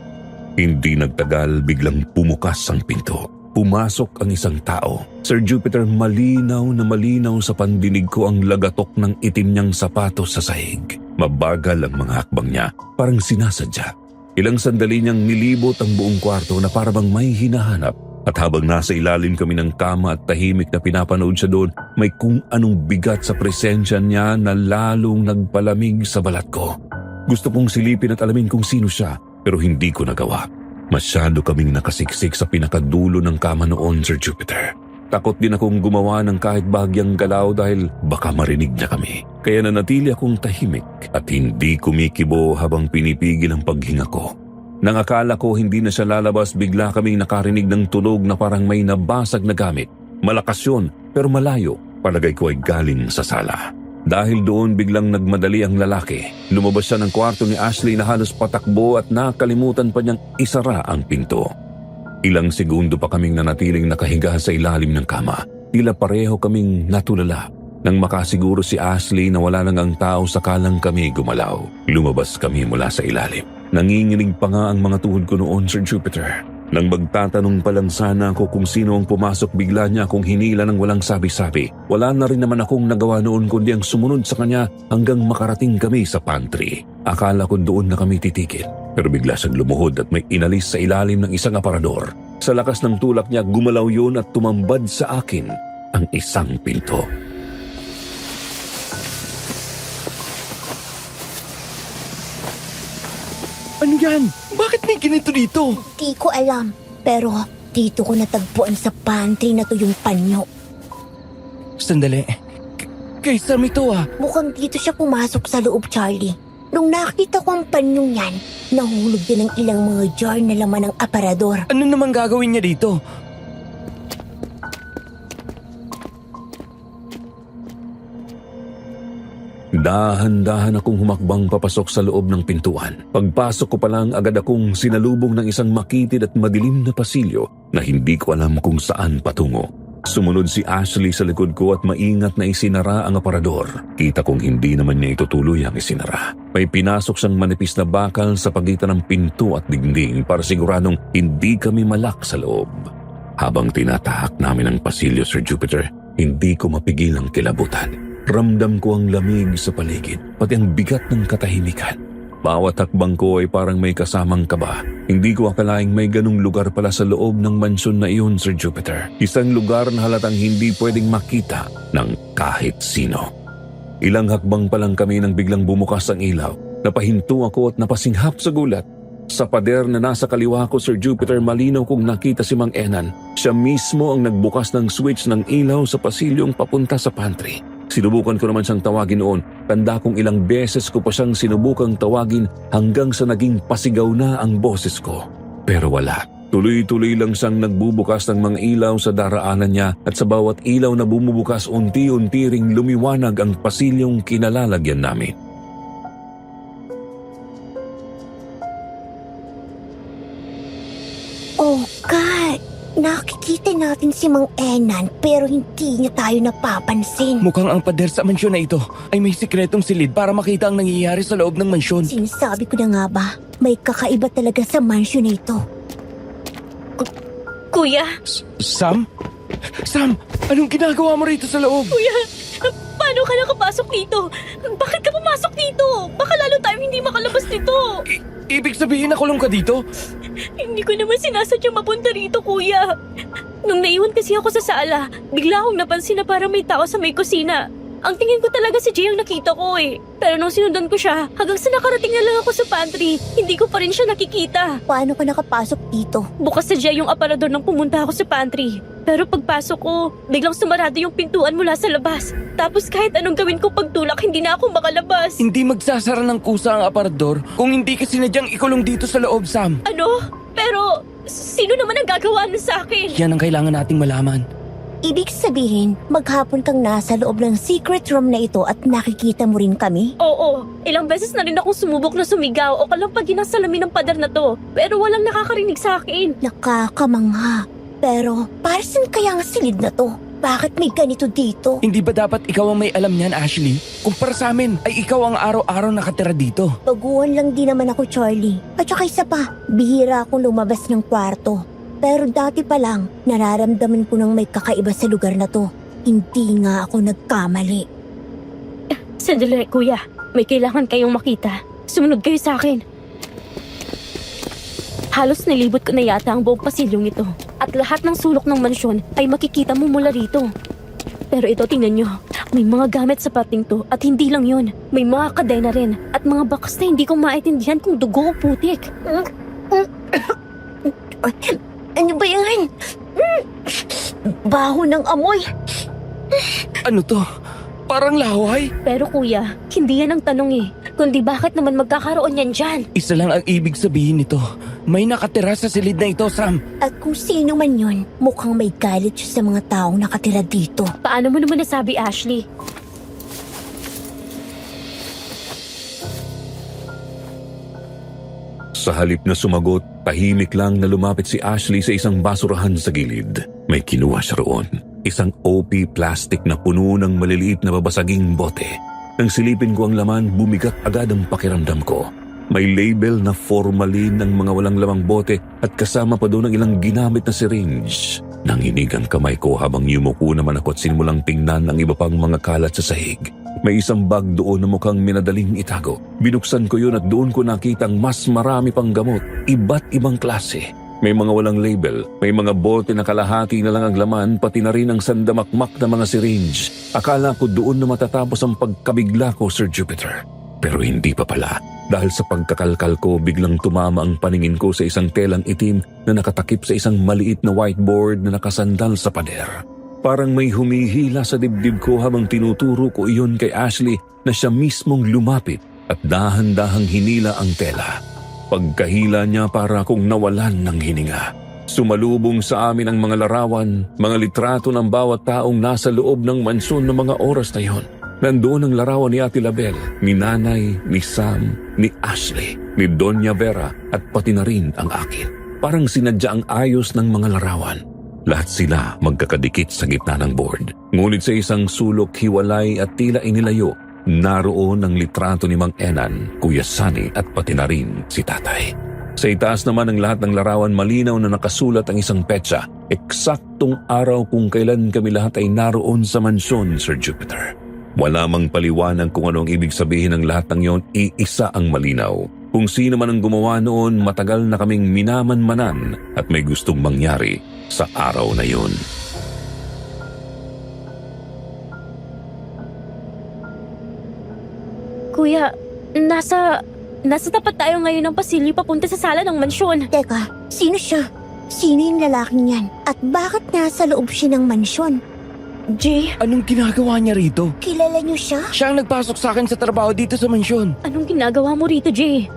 Hindi nagtagal, biglang pumukas ang pinto. Pumasok ang isang tao. Sir Jupiter, malinaw na malinaw sa pandinig ko ang lagatok ng itim niyang sapatos sa sahig. Mabagal ang mga hakbang niya, parang sinasadya. Ilang sandali niyang nilibot ang buong kwarto na parang may hinahanap. At habang nasa ilalim kami ng kama at tahimik na pinapanood siya doon, may kung anong bigat sa presensya niya na lalong nagpalamig sa balat ko. Gusto kong silipin at alamin kung sino siya, pero hindi ko nagawa. Masyado kaming nakasiksik sa pinakadulo ng kama noon, Sir Jupiter. Takot din akong gumawa ng kahit bahagyang galaw dahil baka marinig niya kami. Kaya nanatili akong tahimik at hindi kumikibo habang pinipigil ang paghinga ko. Nang akala ko hindi na siya lalabas, bigla kaming nakarinig ng tunog na parang may nabasag na gamit. Malakas yun, pero malayo. Palagay ko ay galing sa sala. Dahil doon biglang nagmadali ang lalaki. Lumabas siya ng kwarto ni Ashley na halos patakbo at nakalimutan pa niyang isara ang pinto. Ilang segundo pa kaming nanatiling nakahiga sa ilalim ng kama. Tila pareho kaming natulala. Nang makasiguro si Ashley na wala nang ang tao, sakalang kami gumalaw. Lumabas kami mula sa ilalim. Nanginginig pa nga ang mga tuhod ko noon, Sir Jupiter. Nang magtatanong pa lang sana ako kung sino ang pumasok, bigla niya akong hinila ng walang sabi-sabi. Wala na rin naman akong nagawa noon kundi ang sumunod sa kanya hanggang makarating kami sa pantry. Akala ko doon na kami titikit. Pero bigla siyang lumuhod at may inalis sa ilalim ng isang aparador. Sa lakas ng tulak niya, gumalaw yun at tumambad sa akin ang isang pinto. Ano yan? Bakit may ganito dito? Di ko alam. Pero dito ko natagpuan sa pantry na to yung panyo. Sandali. Kay Sam ito ah. Mukhang dito siya pumasok sa loob, Charlie. Nung nakita ko ang panyong yan, nahulog din ang ilang mga jar na laman ng aparador. Ano naman gagawin niya dito? Dahan-dahan akong humakbang papasok sa loob ng pintuan. Pagpasok ko pa lang, agad akong sinalubong ng isang makitid at madilim na pasilyo na hindi ko alam kung saan patungo. Sumunod si Ashley sa likod ko at maingat na isinara ang aparador. Kita kong hindi naman niya itutuloy ang isinara. May pinasok siyang manipis na bakal sa pagitan ng pinto at dingding para siguradong hindi kami malak sa loob. Habang tinatahak namin ang pasilyo, Sir Jupiter, hindi ko mapigil ang kilabutan. Ramdam ko ang lamig sa paligid, pati ang bigat ng katahimikan. Bawat hakbang ko ay parang may kasamang kaba. Hindi ko akalaing may ganung lugar pala sa loob ng mansyon na iyon, Sir Jupiter. Isang lugar na halatang hindi pwedeng makita ng kahit sino. Ilang hakbang pa lang kami nang biglang bumukas ang ilaw. Napahinto ako at napasinghap sa gulat. Sa pader na nasa kaliwa ko, Sir Jupiter, malinaw kong nakita si Mang Enan. Siya mismo ang nagbukas ng switch ng ilaw sa pasilyong papunta sa pantry. Sinubukan ko naman siyang tawagin noon. Tanda kong ilang beses ko pa siyang sinubukang tawagin hanggang sa naging pasigaw na ang boses ko. Pero wala. Tuloy-tuloy lang siyang nagbubukas ng mga ilaw sa daraanan niya at sa bawat ilaw na bumubukas unti-unti ring lumiwanag ang pasilyong kinalalagyan namin. Oh God! Nakikita natin si Mang Enan pero hindi niya tayo napapansin. Mukhang ang pader sa mansyon na ito ay may sikretong silid para makita ang nangyayari sa loob ng mansyon. Sinasabi ko na nga ba, may kakaiba talaga sa mansyon na ito. Kuya, Sam? Sam, anong ginagawa mo rito sa loob? kuya, paano ka nakapasok dito? Bakit ka pumasok dito? Baka lalo tayong hindi makalabas dito. Ibig sabihin nakulong ka dito? Hindi ko naman sinasadyang mapunta rito, kuya. Nung naiwan kasi ako sa sala, bigla akong napansin na parang may tao sa may kusina. Ang tingin ko talaga si Jay ang nakita ko eh. Pero nung sinundan ko siya, hanggang sa nakarating na lang ako sa pantry, hindi ko pa rin siya nakikita. Paano ka nakapasok dito? Bukas sa Jay yung aparador nang pumunta ako sa pantry. Pero pagpasok ko, biglang sumarado yung pintuan mula sa labas. Tapos kahit anong gawin ko pagtulak, hindi na ako makalabas. Hindi magsasara ng kusa ang aparador kung hindi ka sinadyang ikulong dito sa loob, Sam. Ano? Pero, sino naman ang gagawa nun sa akin? Yan ang kailangan nating malaman. Ibig sabihin, maghapon kang nasa loob ng secret room na ito at nakikita mo rin kami? Oo, ilang beses na rin akong sumubok na sumigaw o kalampagin ang salamin ng pader na to. Pero walang nakakarinig sa akin. Nakakamangha. Pero, para saan kaya ang silid na to? Bakit may ganito dito? Hindi ba dapat ikaw ang may alam niyan, Ashley? Kumpara sa amin, ay ikaw ang araw-araw nakatira dito. Baguhan lang din naman ako, Charlie. At saka isa pa, bihira akong lumabas ng kwarto. Pero dati pa lang, nararamdaman ko nang may kakaiba sa lugar na to. Hindi nga ako nagkamali. Sandali, kuya. May kailangan kayong makita. Sumunod kayo sa akin. Halos nilibot ko na yata ang buong pasilyong ito. At lahat ng sulok ng mansyon ay makikita mo mula rito. Pero ito, tingnan nyo. May mga gamit sa pating to at hindi lang yun. May mga kadena rin at mga bakas na hindi ko maintindihan kung dugo o putik. Ano ba yan? Baho ng amoy. Ano to? Parang laway? Pero kuya, hindi yan ang tanong eh. Kundi bakit naman magkakaroon yan dyan? Isa lang ang ibig sabihin nito. May nakatira sa silid na ito, Sam. At kung sino man yun, mukhang may galit siya sa mga taong nakatira dito. Paano mo naman nasabi, Ashley? Sa halip na sumagot, tahimik lang na lumapit si Ashley sa isang basurahan sa gilid. May kinuha siya roon. Isang OP plastic na puno ng maliliit na babasaging bote. Nang silipin ko ang laman, bumigat agad ang pakiramdam ko. May label na formalin ng mga walang lamang bote at kasama pa doon ang ilang ginamit na syringe. Nanginig ang kamay ko habang yumuko naman ako at sinimulang tingnan ang iba pang mga kalat sa sahig. May isang bag doon na mukhang minadaling itago. Binuksan ko yun at doon ko nakitang mas marami pang gamot, iba't ibang klase. May mga walang label, may mga bote na kalahati na lang ang laman, pati na rin ang sandamakmak na mga syringe. Akala ko doon na matatapos ang pagkabigla ko, Sir Jupiter. Pero hindi pa pala. Dahil sa pagkakalkal ko, biglang tumama ang paningin ko sa isang telang itim na nakatakip sa isang maliit na whiteboard na nakasandal sa pader. Parang may humihila sa dibdib ko habang tinuturo ko iyon kay Ashley na siya mismong lumapit at dahan-dahang hinila ang tela. Pagkahila niya para akong nawalan ng hininga. Sumalubong sa amin ang mga larawan, mga litrato ng bawat taong nasa loob ng mansyon ng mga oras na iyon. Nandoon ang larawan ni Ate Label, ni Nanay, ni Sam, ni Ashley, ni Doña Vera at pati na rin ang akin. Parang sinadya ang ayos ng mga larawan. Lahat sila magkakadikit sa gitna ng board. Ngunit sa isang sulok hiwalay at tila inilayo, naroon ang litrato ni Mang Enan, Kuya Sunny at pati na rin si Tatay. Sa itaas naman ng lahat ng larawan, malinaw na nakasulat ang isang petsa, eksaktong araw kung kailan kami lahat ay naroon sa mansyon, Sir Jupiter. Wala mang paliwanag kung ano ang ibig sabihin ng lahat ng yon, iisa ang malinaw. Kung sino man ang gumawa noon, matagal na kaming minamanmanan at may gustong mangyari sa araw na yon. Kuya, nasa tapat tayo ngayon ng pasilyo papunta sa sala ng mansyon. Teka, sino siya? Sino yung lalaking yan? At bakit nasa loob siya ng mansyon? Jay, Anong ginagawa niya rito? Kilala niyo siya? Siya ang nagpasok sa akin sa trabaho dito sa mansyon. anong ginagawa mo rito, Jay?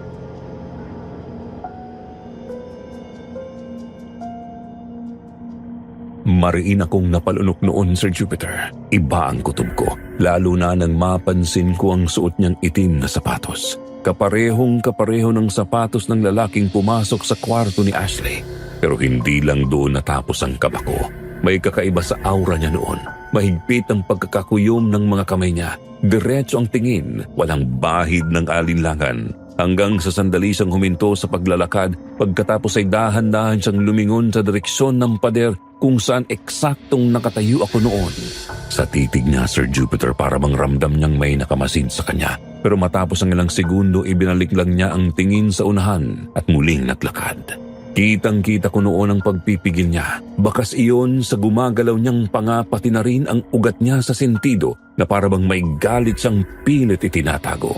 Mariin akong napalunok noon, Sir Jupiter. Iba ang kutob ko, lalo na nang mapansin ko ang suot niyang itim na sapatos. Kaparehong-kapareho ng sapatos ng lalaking pumasok sa kwarto ni Ashley. Pero hindi lang doon natapos ang kaba ko. May kakaiba sa aura niya noon. Mahigpit ang pagkakakuyom ng mga kamay niya. Diretso ang tingin, walang bahid ng alinlangan. Hanggang sa sandali siyang huminto sa paglalakad, pagkatapos ay dahan-dahan siyang lumingon sa direksyon ng pader kung saan eksaktong nakatayo ako noon. Sa titig niya, Sir Jupiter, para bang ramdam niyang may nakamasid sa kanya. Pero matapos ang ilang segundo, ibinalik lang niya ang tingin sa unahan at muling naglakad. Kitang-kita ko noon ang pagpipigil niya. Bakas iyon sa gumagalaw niyang panga, pati na rin ang ugat niya sa sentido na para bang may galit siyang pilit itinatago.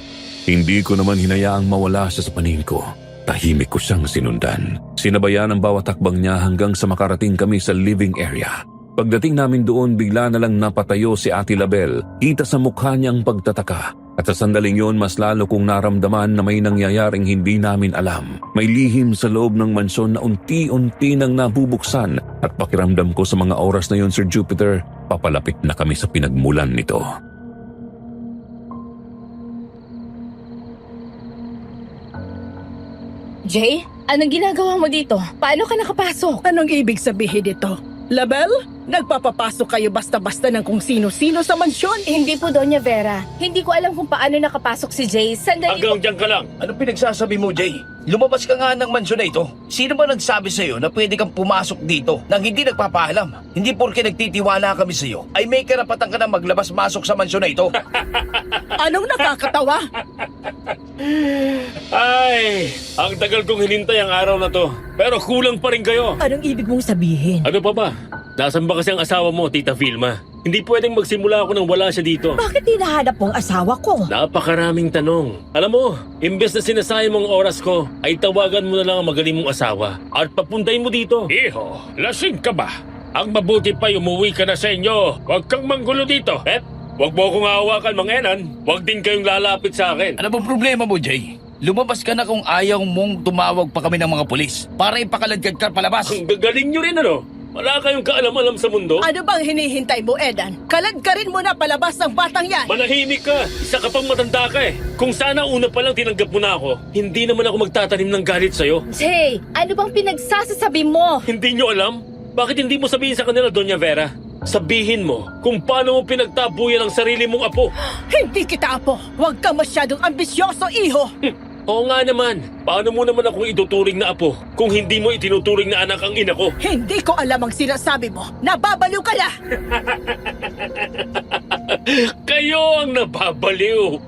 Hindi ko naman hinayaang mawala siya sa paningin ko. Tahimik ko siyang sinundan. Sinabayan ang bawat takbang niya hanggang sa makarating kami sa living area. Pagdating namin doon, bigla na lang napatayo si Ate Label. Kita sa mukha niya ang pagtataka. At sa sandaling yon, mas lalo kong naramdaman na may nangyayaring hindi namin alam. May lihim sa loob ng mansyon na unti-unti nang nabubuksan. At pakiramdam ko sa mga oras na yon, Sir Jupiter, papalapit na kami sa pinagmulan nito. Jay, anong ginagawa mo dito? Paano ka nakapasok? Anong ibig sabihin nito? Label? Nagpapapasok kayo basta-basta ng kung sino-sino sa mansyon? Hindi po, Doña Vera. Hindi ko alam kung paano nakapasok si Jay. Sandali po. Hanggang dyan ka lang. Ano pinagsasabi mo, Jay? Lumabas ka nga ng mansyon na ito. Sino ba nagsabi sa'yo na pwede kang pumasok dito nang hindi nagpapaalam? Hindi porke nagtitiwala kami sa'yo, ay may karapatan ka na maglabas-masok sa mansyon na ito. Anong nakakatawa? Ay, ang tagal kong hinintay ang araw na to. Pero kulang pa rin kayo. Anong ibig mong sabihin? Ano pa ba? Nasaan ba kasi ang asawa mo, Tita Vilma? Hindi pwedeng magsimula ako nang wala siya dito. Bakit hinahanap mo ang asawa ko? Napakaraming tanong. Alam mo, imbes na sinasayang mong oras ko, ay tawagan mo na lang ang magaling mong asawa at papuntahin mo dito. Iho, lasing ka ba? Ang mabuti pa umuwi ka na sa inyo. Huwag kang manggulo dito. Pep, huwag mo akong hawakan, Mang Enan. Huwag din kayong lalapit sa akin. Ano bang problema mo, Jay? Lumabas ka na kung ayaw mong tumawag pa kami ng mga pulis para ipakaladkad ka palabas. Ang gagaling nyo rin, ano? Wala kayong kaalam-alam sa mundo? Ano bang hinihintay mo, Edan? Kalad ka rin mo na palabas ng batang yan! Manahimik ka! Isa ka pang matanda ka eh! Kung sana una pa lang tinanggap mo na ako, hindi naman ako magtatanim ng galit sa'yo. Jay, ano bang pinagsasasabi mo? Hindi nyo alam? Bakit hindi mo sabihin sa kanila, Doña Vera? Sabihin mo kung paano mo pinagtabuyan ang sarili mong apo. Hindi kita apo! Huwag kang masyadong ambisyoso, iho! Oo nga naman. Paano mo naman akong ituturing na apo kung hindi mo itinuturing na anak ang ina ko? Hindi ko alam ang sinasabi mo! Nababaliw ka na! Kayo ang nababaliw.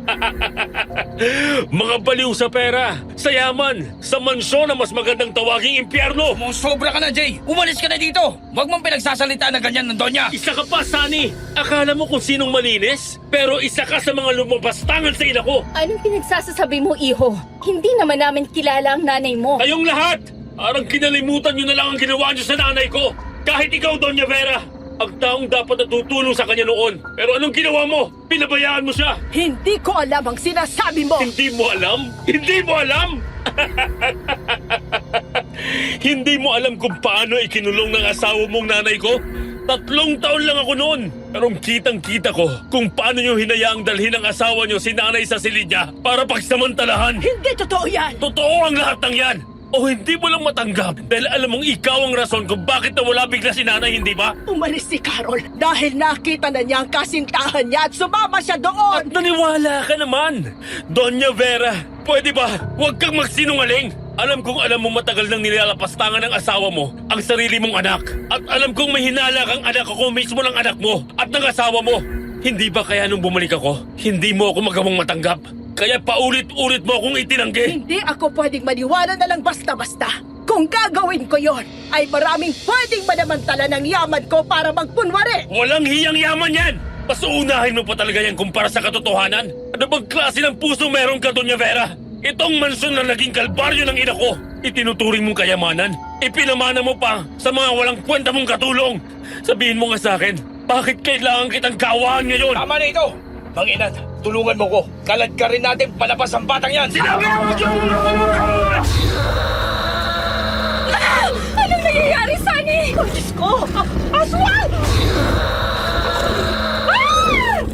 Mga baliw sa pera, sa yaman, sa mansyon na mas magandang tawaging impyerno. Sobra ka na, Jay! Umalis ka na dito! Huwag mong pinagsasalita na ganyan ng Donya! Isa ka pa, Sunny. Akala mo kung sinong malinis? Pero isa ka sa mga lumabastangan sa ina ko. Anong pinagsasasabi mo, iho? Hindi naman namin kilala ang nanay mo. Kayong lahat! Parang kinalimutan nyo na lang ang ginawa nyo sa nanay ko. Kahit ikaw, Doña Vera. Ang taong dapat natutulong sa kanya noon. Pero anong ginawa mo? Pinabayaan mo siya. Hindi ko alam ang sinasabi mo! Hindi mo alam? Hindi mo alam? Hindi mo alam kung paano ikinulong ng asawa mong nanay ko? 3 taon lang ako noon. Pero kitang-kita ko kung paano nyo hinayaang dalhin ang asawa nyo si nanay sa silid niya para pagsamantalahan. Hindi totoo yan! Totoo ang lahat ng yan. O hindi mo lang matanggap dahil alam mong ikaw ang rason kung bakit nawala bigla si nanay, hindi ba? Umalis si Carol dahil nakita na niya ang kasintahan niya at sumama siya doon. Naniwala ka naman! Doña Vera, pwede ba? Huwag kang magsinungaling! Alam kong alam mo matagal nang nilalapastangan ng asawa mo ang sarili mong anak. At alam kong may hinala kang anak ako mismo ng anak mo at ng asawa mo. Hindi ba kaya nung bumalik ako, hindi mo ako magawang matanggap? Kaya paulit-ulit mo akong itinanggi. Hindi ako pwedeng maniwala na lang basta-basta. Kung gagawin ko yon, ay maraming pwedeng manamantala ng yaman ko para magpunwari. Walang hiyang yaman yan! Mas uunahin mo pa talaga yan kumpara sa katotohanan? Ano bang klase ng puso meron ka, Doña Vera? Itong mansyon na naging kalbaryo ng ina ko, itinuturing mong kayamanan. Ipinamana mo pa sa mga walang kwenta mong katulong. Sabihin mo nga sa akin, bakit kailangan kitang kawahan ngayon? Tama na ito! Manginan, tulungan mo ko. Kalad ka rin natin palabas ang batang yan. Sinabi mo, Anong nangyayari, Sunny? Oh, Diyos ko! Aswang!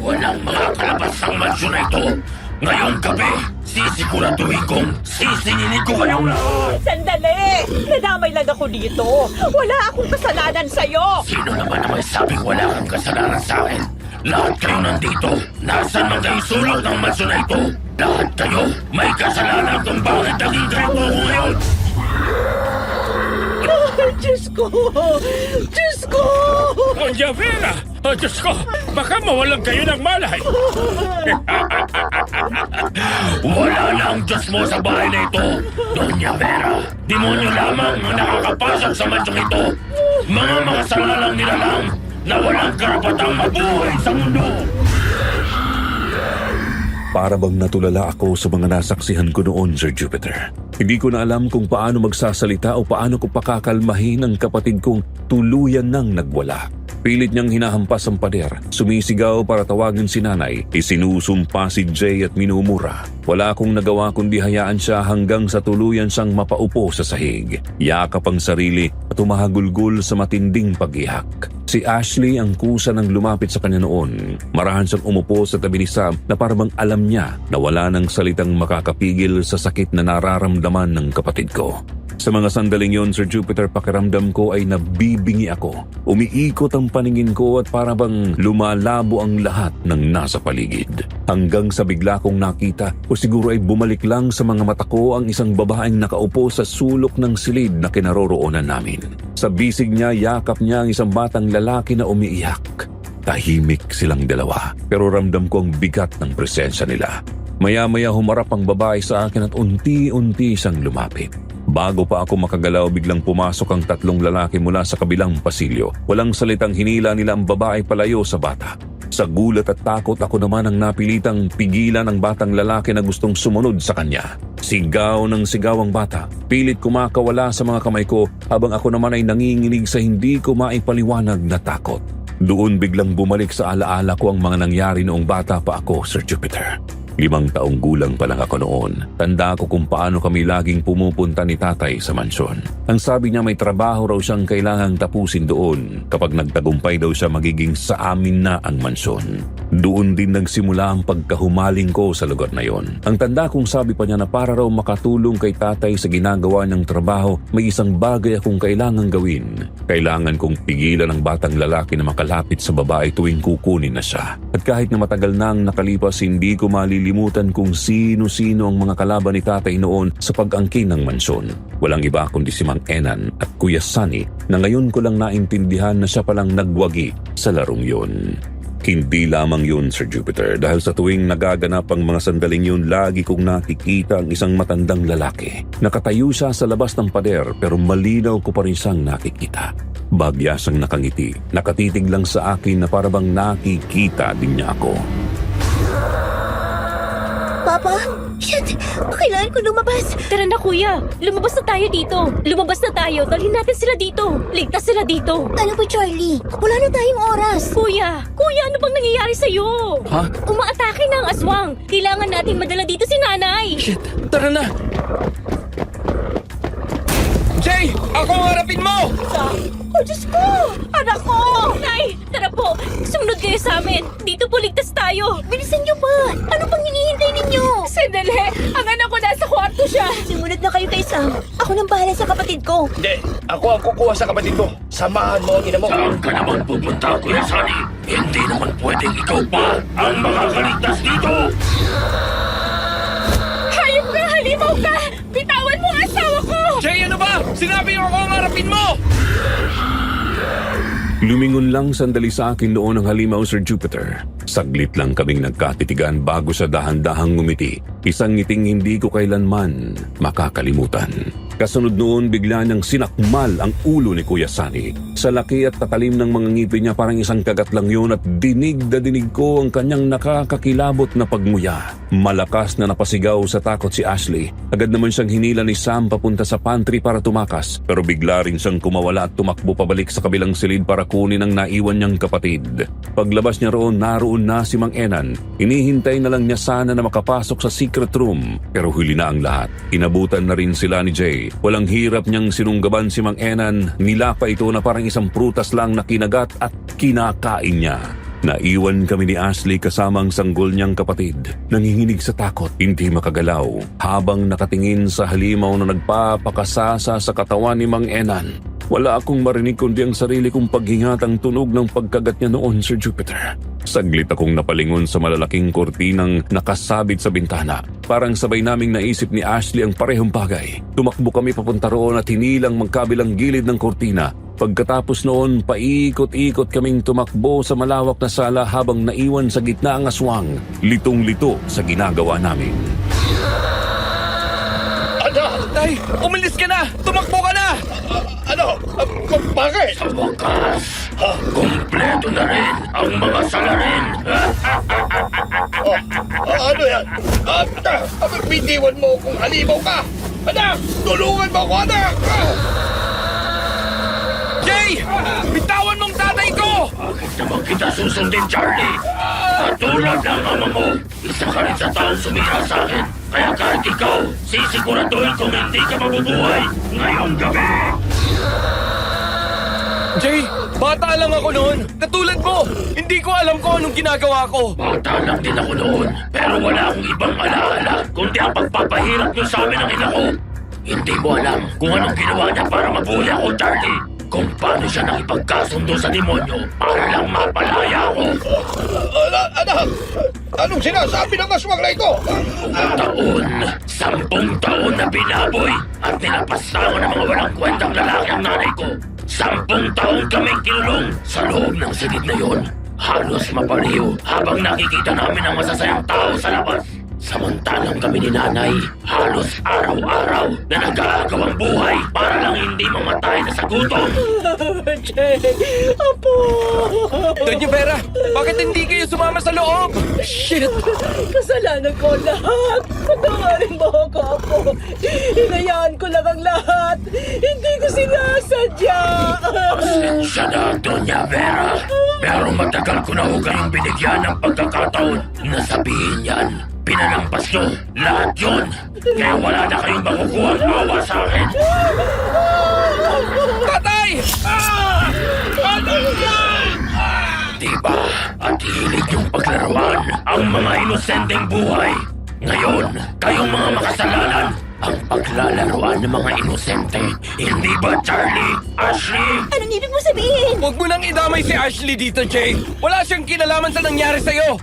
walang makakalabas ang mansyon na ito. Ngayong gabi, sisiguraduhin kong sisinginin ko kayong lahat. Sandali! Nadamay lang ako dito. Wala akong kasalanan sa'yo. Sino naman ang may sabing wala kang kasalanan sa akin? Lahat kayo nandito. Nasaan man kayo sulok ng mansyon na ito? Lahat kayo may kasalanan kung bakit naging ganito ko ngayon. Diyos ko! Diyos ko! Doña Vera! Diyos ko, baka mawalan kayo ng malay. Wala na ang Diyos mo sa bahay na ito, Doña Vera. Demonyo lamang ang nakakapasok sa mansyong ito. Mga makasalalang nilalang na walang karapatang mabuhay sa mundo. Para bang natulala ako sa mga nasaksihan ko noon, Sir Jupiter. Hindi ko na alam kung paano magsasalita o paano ko pakakalmahin ang kapatid kong tuluyan nang nagwala. Pilit niyang hinahampas ang pader, sumisigaw para tawagin si nanay, isinusumpa si Jay at minumura. Wala akong nagawa kundi hayaan siya hanggang sa tuluyan siyang mapaupo sa sahig. Yakap ang sarili at umahagulgul sa matinding pag-iyak. Si Ashley ang kusa ng lumapit sa kanya noon. Marahan siyang umupo sa tabi ni Sam na parang alam niya na wala ng salitang makakapigil sa sakit na nararamdaman ng kapatid ko. Sa mga sandaling yon, Sir Jupiter, pakiramdam ko ay nabibingi ako. Umiikot ang paningin ko at para bang lumalabo ang lahat ng nasa paligid. Hanggang sa bigla kong nakita o siguro ay bumalik lang sa mga mata ko ang isang babaeng nakaupo sa sulok ng silid na kinaroroonan namin. Sa bisig niya, yakap niya ang isang batang lalaki na umiiyak. Tahimik silang dalawa pero ramdam ko ang bigat ng presensya nila. Maya-maya humarap ang babae sa akin at unti-unti siyang lumapit. Bago pa ako makagalaw, biglang pumasok ang tatlong lalaki mula sa kabilang pasilyo. Walang salitang hinila nila ang babae palayo sa bata. Sa gulat at takot, ako naman ang napilitang pigilan ang batang lalaki na gustong sumunod sa kanya. Sigaw ng sigaw ang bata. Pilit kumakawala sa mga kamay ko habang ako naman ay nanginginig sa hindi ko maipaliwanag na takot. Doon biglang bumalik sa alaala ko ang mga nangyari noong bata pa ako, Sir Jupiter. 5 taong gulang pa lang ako noon. Tanda ko kung paano kami laging pumupunta ni tatay sa mansyon. Ang sabi niya may trabaho raw siyang kailangang tapusin doon. Kapag nagtagumpay daw siya, magiging sa amin na ang mansyon. Doon din nagsimula ang pagkahumaling ko sa lugar na yon. Ang tanda kong sabi pa niya na para raw makatulong kay tatay sa ginagawa niyang trabaho, may isang bagay akong kailangang gawin. Kailangan kong pigilan ang batang lalaki na makalapit sa babae tuwing kukunin na siya. At kahit na matagal nang nakalipas, hindi ko malilimutan kung sino-sino ang mga kalaban ni tatay noon sa pag-angkin ng mansyon. Walang iba kundi si Mang Enan at Kuya Sunny na ngayon ko lang naintindihan na siya palang nagwagi sa larong yun. Hindi lamang yun, Sir Jupiter, dahil sa tuwing nagaganap ang mga sandaling yun, lagi kong nakikita ang isang matandang lalaki. Nakatayo siya sa labas ng pader pero malinaw ko pa rin siyang nakikita. Bagya siyang nakangiti, nakatitig lang sa akin na parabang nakikita din niya ako. Papa, shit! Kailangan ko lumabas. Tara na kuya, lumabas na tayo dito. Lumabas na tayo, dalhin natin sila dito. Ligtas sila dito. Ano ba, Charlie? Wala na tayong oras. Kuya, ano bang nangyayari sa'yo? Ha? Umaatake na ang aswang. Kailangan nating madala dito si nanay. Shit, tara na! Jay! Ako ang harapin mo! Oh, Diyos ko! Anak ko! Nay, tara po. Sumunod kayo sa amin. Dito po ligtas tayo. Bilisan niyo pa! Ano pang hinihintay ninyo? Sandali! Ang anak ko nasa kwarto ko siya! Simulat na kayo kay Sam. Ako nang bahala sa kapatid ko. Hindi, ako ang kukuha sa kapatid mo. Samahan mo ang ina mo. Saan ka naman pupunta, Kuya Sunny? Hindi naman pwedeng ikaw pa ang makakaligtas dito! Hayop ka! Halimaw ka! Bitawan mo ang asawa ko! Jay, ano ba? Sinabi ko ang harapin mo! Lumingon lang sandali sa akin noon ang halimaw, Sir Jupiter. Saglit lang kaming nagkatitigan bago sa dahan-dahang ngumiti. Isang ngiting hindi ko kailanman makakalimutan. Kasunod noon, bigla niyang sinakmal ang ulo ni Kuya Sunny. Sa laki at tatalim ng mga ngipin niya, parang isang kagat lang yun, at dinig na dinig ko ang kanyang nakakakilabot na pagmuya. Malakas na napasigaw sa takot si Ashley. Agad naman siyang hinila ni Sam papunta sa pantry para tumakas, pero bigla rin siyang kumawala at tumakbo pabalik sa kabilang silid para kunin ang naiwan niyang kapatid. Paglabas niya roon, naroon na si Mang Enan. Hinihintay na lang niya sana na makapasok sa secret room, pero huli na ang lahat. Inabutan na rin sila ni Jay. Walang hirap niyang sinunggaban si Mang Enan. Nilapa ito na parang isang prutas lang na kinagat at kinakain niya. Naiwan kami ni Ashley kasama ang sanggol niyang kapatid. Nanginginig sa takot, hindi makagalaw, habang nakatingin sa halimaw na nagpapakasasa sa katawan ni Mang Enan. Wala akong marinig kundi ang sarili kong paghingat ang tunog ng pagkagat niya noon, Sir Jupiter. Saglit akong napalingon sa malalaking kortinang nakasabit sa bintana. Parang sabay naming naisip ni Ashley ang parehong bagay. Tumakbo kami papunta roon at hinilang magkabilang gilid ng kortina. Pagkatapos noon, paikot-ikot kaming tumakbo sa malawak na sala habang naiwan sa gitna ang aswang. Litong-lito sa ginagawa namin. Tay, umalis ka na! Tumakbo ka na! Bakit? Sa wakas, kumpleto na rin ang mga salarin. Ano yan? Bitiwan mo kung halimaw ka! Anak! Tulungan mo ako, anak! Jay! Bitawan mong tatay ko! Bakit naman kita susundin, Charlie? Katulad ng ama mo, isa ka rin sa taong sumira sa akin. Kaya kahit ikaw, sisiguraduhin kung hindi ka mabubuhay ngayong gabi. Jay, bata lang ako noon. Katulad mo, hindi ko alam kung anong ginagawa ko. Bata lang din ako noon, pero wala akong ibang alaala kundi ang pagpapahirap niyo sa amin ng ina ko. Hindi mo alam kung anong ginawa niya para mabuhay ako, Charlie. Kung paano siya nakipagkasundo sa demonyo para lang mapalaya ako. Anak! Anong sinasabi ng aswang na ito? 10 taon na binaboy at nilapastangan ng mga walang kwentang lalaki ang nanay ko. 10 taon kaming kinulong sa loob ng silid na yon. Halos mapaliw habang nakikita namin ang masasayang tao sa labas. Samantalang kami ni nanay, halos araw-araw na nag-aagawang buhay para lang hindi mamatay na sa gutom. Doña Vera, bakit hindi kayo sumama sa loob? Shit! Kasalanan ko lahat. Patawarin mo ako, Apo. Hinayaan ko lang ang lahat. Hindi ko sinasadya. Pasensya na, Doña Vera. Pero matagal ko na ho kayong binigyan ng pagkakataon na sabihin yan. Pinalampas nyo lahat yun. Kaya wala na kayong makukuha ang awa sa akin. Patay! Diba? At hilig yung paglaruan ang mga inosenteng buhay. Ngayon, kayong mga makasalanan ang paglalaruan ng mga inosente. Hindi ba, Charlie? Ashley? Anong ibig mo sabihin? Huwag mo nang idamay si Ashley dito, Jay. Wala siyang kinalaman sa nangyari sa'yo.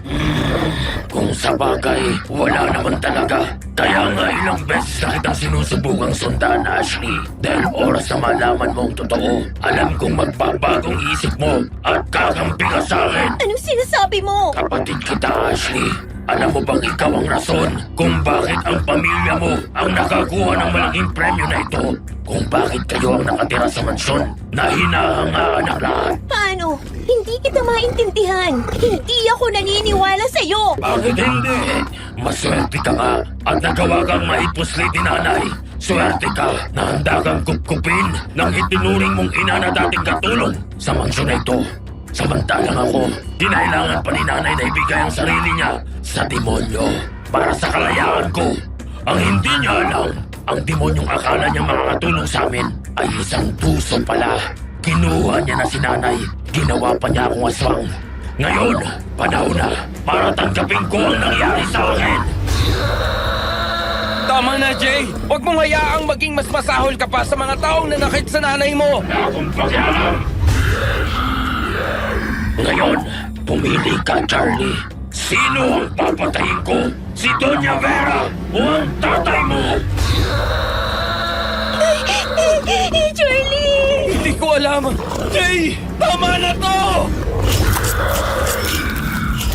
Kung sa bagay, wala naman talaga. Kaya nga ilang beses na kitang sinusubukang sundan, Ashley. Dahil oras na malaman mo ang totoo, alam kong magbabagong isip mo at kakampi ka sa akin. Anong sinasabi mo? Kapatid kita, Ashley. Alam mo bang ikaw ang rason kung bakit ang pamilya mo ang nakakuha ng malaking premyo na ito? Kung bakit kayo ang nakatira sa mansyon na hinahangaan ng lahat? Paano? Hindi kita maintindihan. Hindi ako naniniwala sa'yo. Bakit hindi? Maswerte ka nga at nagawa kang maipuslit ni nanay. Swerte ka na handa kang kupkupin ng itinuring mong ina na dating katulong sa mansyon na ito. Samantalang ako, kinailangan pa ni nanay na ibigay ang sarili niya sa demonyo para sa kalayaan ko. Ang hindi niya alam, ang demonyong akala niya makakatulong sa amin ay isang puso pala. Kinuha niya na si nanay, ginawa pa niya akong aswang. Ngayon, panahon na para tanggapin ko ang nangyari sa akin. Tama na, Jay. Huwag mong hayaang maging mas masahol ka pa sa mga taong nanakit sa nanay mo. Akong pakialam! Ngayon, pumili ka, Charlie. Sino ang papatayin ko? Si Doña Vera o ang tatay mo? Charlie! Hindi ko alam. Jay, tama na to!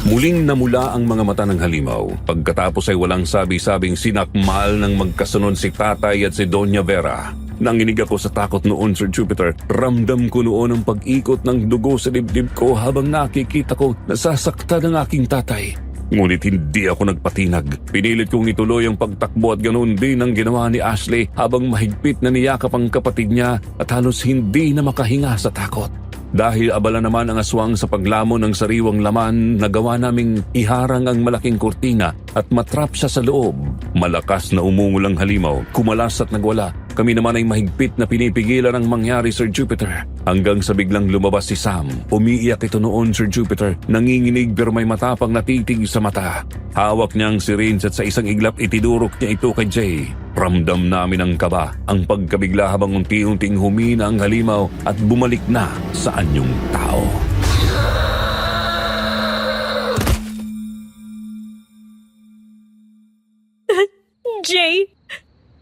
Muling namula ang mga mata ng halimaw. Pagkatapos ay walang sabi-sabing sinakmal ng magkasunod si tatay at si Doña Vera. Nanginig ako sa takot noon, Sir Jupiter. Ramdam ko noon ang pag-ikot ng dugo sa dibdib ko habang nakikita ko nasasaktan ang aking tatay. Ngunit hindi ako nagpatinag. Pinilit kong ituloy ang pagtakbo at ganoon din ang ginawa ni Ashley habang mahigpit na niyakap ang kapatid niya at halos hindi na makahinga sa takot. Dahil abala naman ang aswang sa paglamon ng sariwang laman, nagawa naming iharang ang malaking kurtina at matrap siya sa loob. Malakas na umungol ang halimaw, kumalas at nagwala. Kami naman ay mahigpit na pinipigilan ang mangyari, Sir Jupiter. Hanggang sa biglang lumabas si Sam. Umiiyak ito noon, Sir Jupiter. Nanginginig pero may matapang na titig sa mata. Hawak niya ang syringe at sa isang iglap itidurok niya ito kay Jay. Ramdam namin ang kaba, ang pagkabigla habang unti-unting humina ang halimaw at bumalik na sa anyong tao. Jay,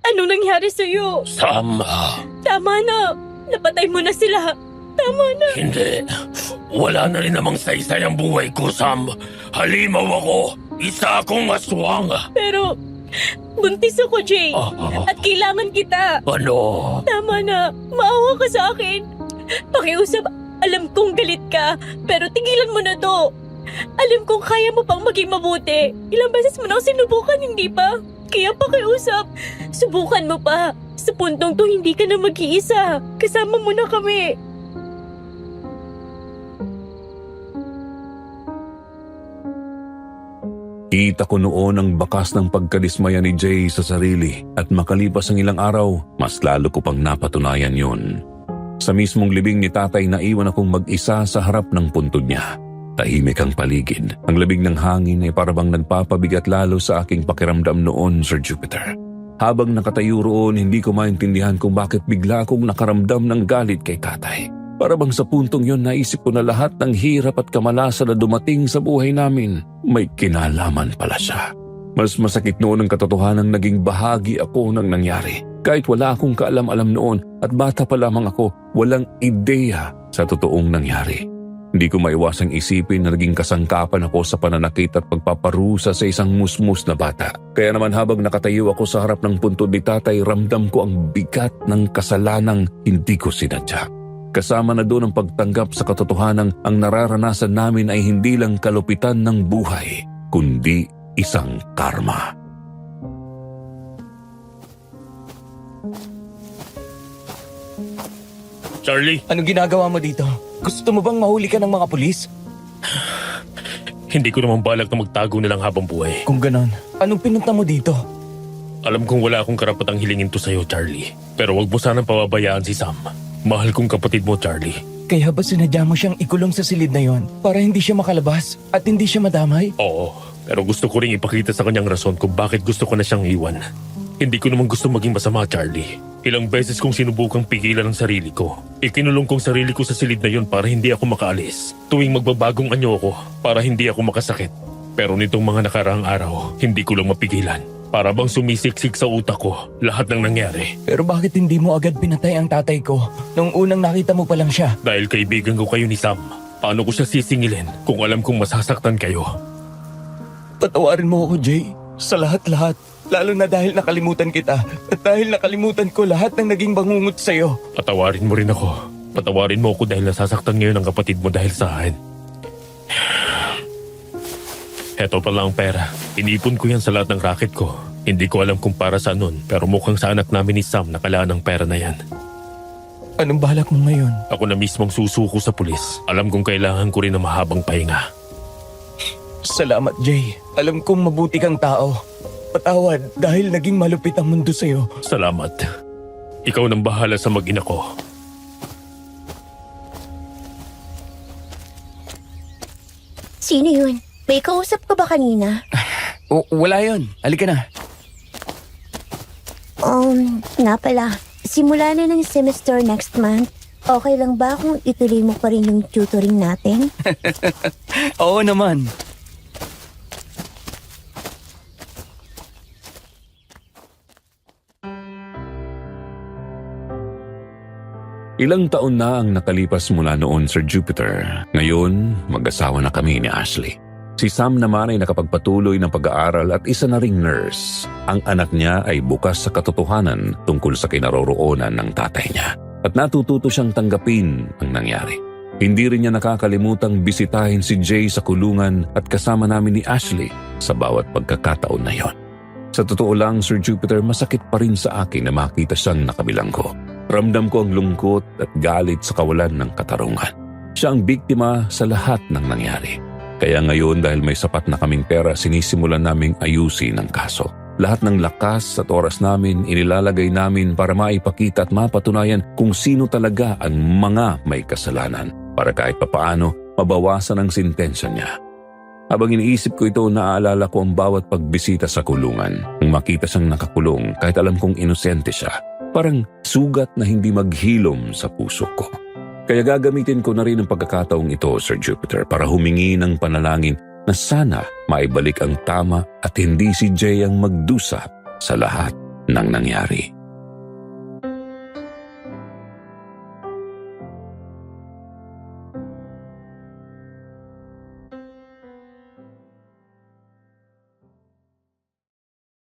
ano nangyari sa'yo? Sam, Tama na. Napatay mo na sila. Tama na. hindi. Wala na rin namang saysay ang buhay ko, Sam. Halimaw ako. Isa akong aswang. Pero, buntis ako, Jay. At kailangan kita. Ano? Tama na. Maawa ka sa akin. Pakiusap. Alam kong galit ka. Pero tigilan mo na to. Alam kong kaya mo pang maging mabuti. Ilang beses mo na ako sinubukan, hindi ba? Kaya pakiusap. Subukan mo pa. Sa puntong to, hindi ka na mag-iisa. Kasama mo na kami. Kita ko noon ang bakas ng pagkadismaya ni Jay sa sarili at makalipas ang ilang araw, mas lalo ko pang napatunayan yun. Sa mismong libing ni tatay, naiwan akong mag-isa sa harap ng puntod niya. Tahimik ang paligid. Ang labig ng hangin ay parabang nagpapabigat lalo sa aking pakiramdam noon, Sir Jupiter. Habang nakatayo roon, hindi ko maintindihan kung bakit bigla akong nakaramdam ng galit kay tatay. Parabang sa puntong yon, naisip ko na lahat ng hirap at kamalasan na dumating sa buhay namin, may kinalaman pala siya. Mas masakit noon ang katotohanang naging bahagi ako ng nangyari. Kahit wala akong kaalam-alam noon at bata pa lamang ako, walang ideya sa totoong nangyari. Hindi ko maiwasang isipin na naging kasangkapan ako sa pananakit at pagpaparusa sa isang musmus na bata. Kaya naman habang nakatayo ako sa harap ng puntod ni tatay, ramdam ko ang bigat ng kasalanang hindi ko sinadya. Kasama na doon ang pagtanggap sa katotohanang ang nararanasan namin ay hindi lang kalupitan ng buhay, kundi isang karma. Charlie, Anong ginagawa mo dito? Gusto mo bang mahuli ka ng mga pulis? hindi ko naman balak na magtago na lang habang buhay. Kung ganon, anong pinunta mo dito? Alam kong wala akong karapatang hilingin to sa'yo, Charlie. Pero wag mo sanang pababayaan si Sam. Mahal kong kapatid mo, Charlie. Kaya ba sinadya mo siyang ikulong sa silid na yon para hindi siya makalabas at hindi siya madamay? Oo, pero gusto ko ring ipakita sa kanyang rason kung bakit gusto ko na siyang iwan. Hindi ko naman gusto maging masama, Charlie. Ilang beses kong sinubukang pigilan ang sarili ko. Ikinulong kong sarili ko sa silid na yon para hindi ako makaalis. Tuwing magbabagong anyo ako para hindi ako makasakit. Pero nitong mga nakaraang araw, hindi ko lang mapigilan. Para bang sumisiksik sa utak ko lahat ng nangyari. Pero bakit hindi mo agad pinatay ang tatay ko nung unang nakita mo pa lang siya? Dahil kaibigan ko kayo ni Sam, paano ko siya sisingilin kung alam kong masasaktan kayo? Patawarin mo ako, Jay. Sa lahat-lahat. Lalo na dahil nakalimutan kita at dahil nakalimutan ko lahat ng naging bangungot sa'yo. Patawarin mo rin ako. Patawarin mo ako dahil nasasaktan ngayon ang kapatid mo dahil sa akin. Heto pala ang pera. Inipon ko yan sa lahat ng racket ko. Hindi ko alam kung para saan nun, pero mukhang sa anak namin ni Sam nakalaan ang pera na yan. Anong balak mo ngayon? Ako na mismong susuko sa pulis. Alam kong kailangan ko rin ng mahabang pahinga. Salamat, Jay. Alam kong mabuti kang tao. Patawad dahil naging malupit ang mundo sa'yo. Salamat. Ikaw nang bahala sa mag-ina ko. Sino yun? May kausap ka ba kanina? Wala yon. Halika na. Nga pala, simula na ng semester next month. Okay lang ba kung ituloy mo pa rin yung tutoring natin? Oo naman. Ilang taon na ang nakalipas mula noon, Sir Jupiter. Ngayon, mag-asawa na kami ni Ashley. Si Sam naman ay nakapagpatuloy ng pag-aaral at isa na ring nurse. Ang anak niya ay bukas sa katotohanan tungkol sa kinaroroonan ng tatay niya. At natututo siyang tanggapin ang nangyari. Hindi rin niya nakakalimutang bisitahin si Jay sa kulungan at kasama namin ni Ashley sa bawat pagkakataon na yon. Sa totoo lang, Sir Jupiter, masakit pa rin sa akin na makita siyang nakabilang ko. Ramdam ko ang lungkot at galit sa kawalan ng katarungan. Siya ang biktima sa lahat ng nangyari. Kaya ngayon dahil may sapat na kaming pera, sinisimulan naming ayusin ang kaso. Lahat ng lakas at oras namin inilalagay namin para maipakita at mapatunayan kung sino talaga ang mga may kasalanan para kahit papaano mabawasan ang sentensya niya. Habang iniisip ko ito, naaalala ko ang bawat pagbisita sa kulungan. Nang makita siyang nakakulong kahit alam kong inosente siya, parang sugat na hindi maghilom sa puso ko. Kaya gagamitin ko na rin ang pagkakataong ito, Sir Jupiter, para humingi ng panalangin na sana maibalik ang tama at hindi si Jay ang magdusa sa lahat ng nangyari.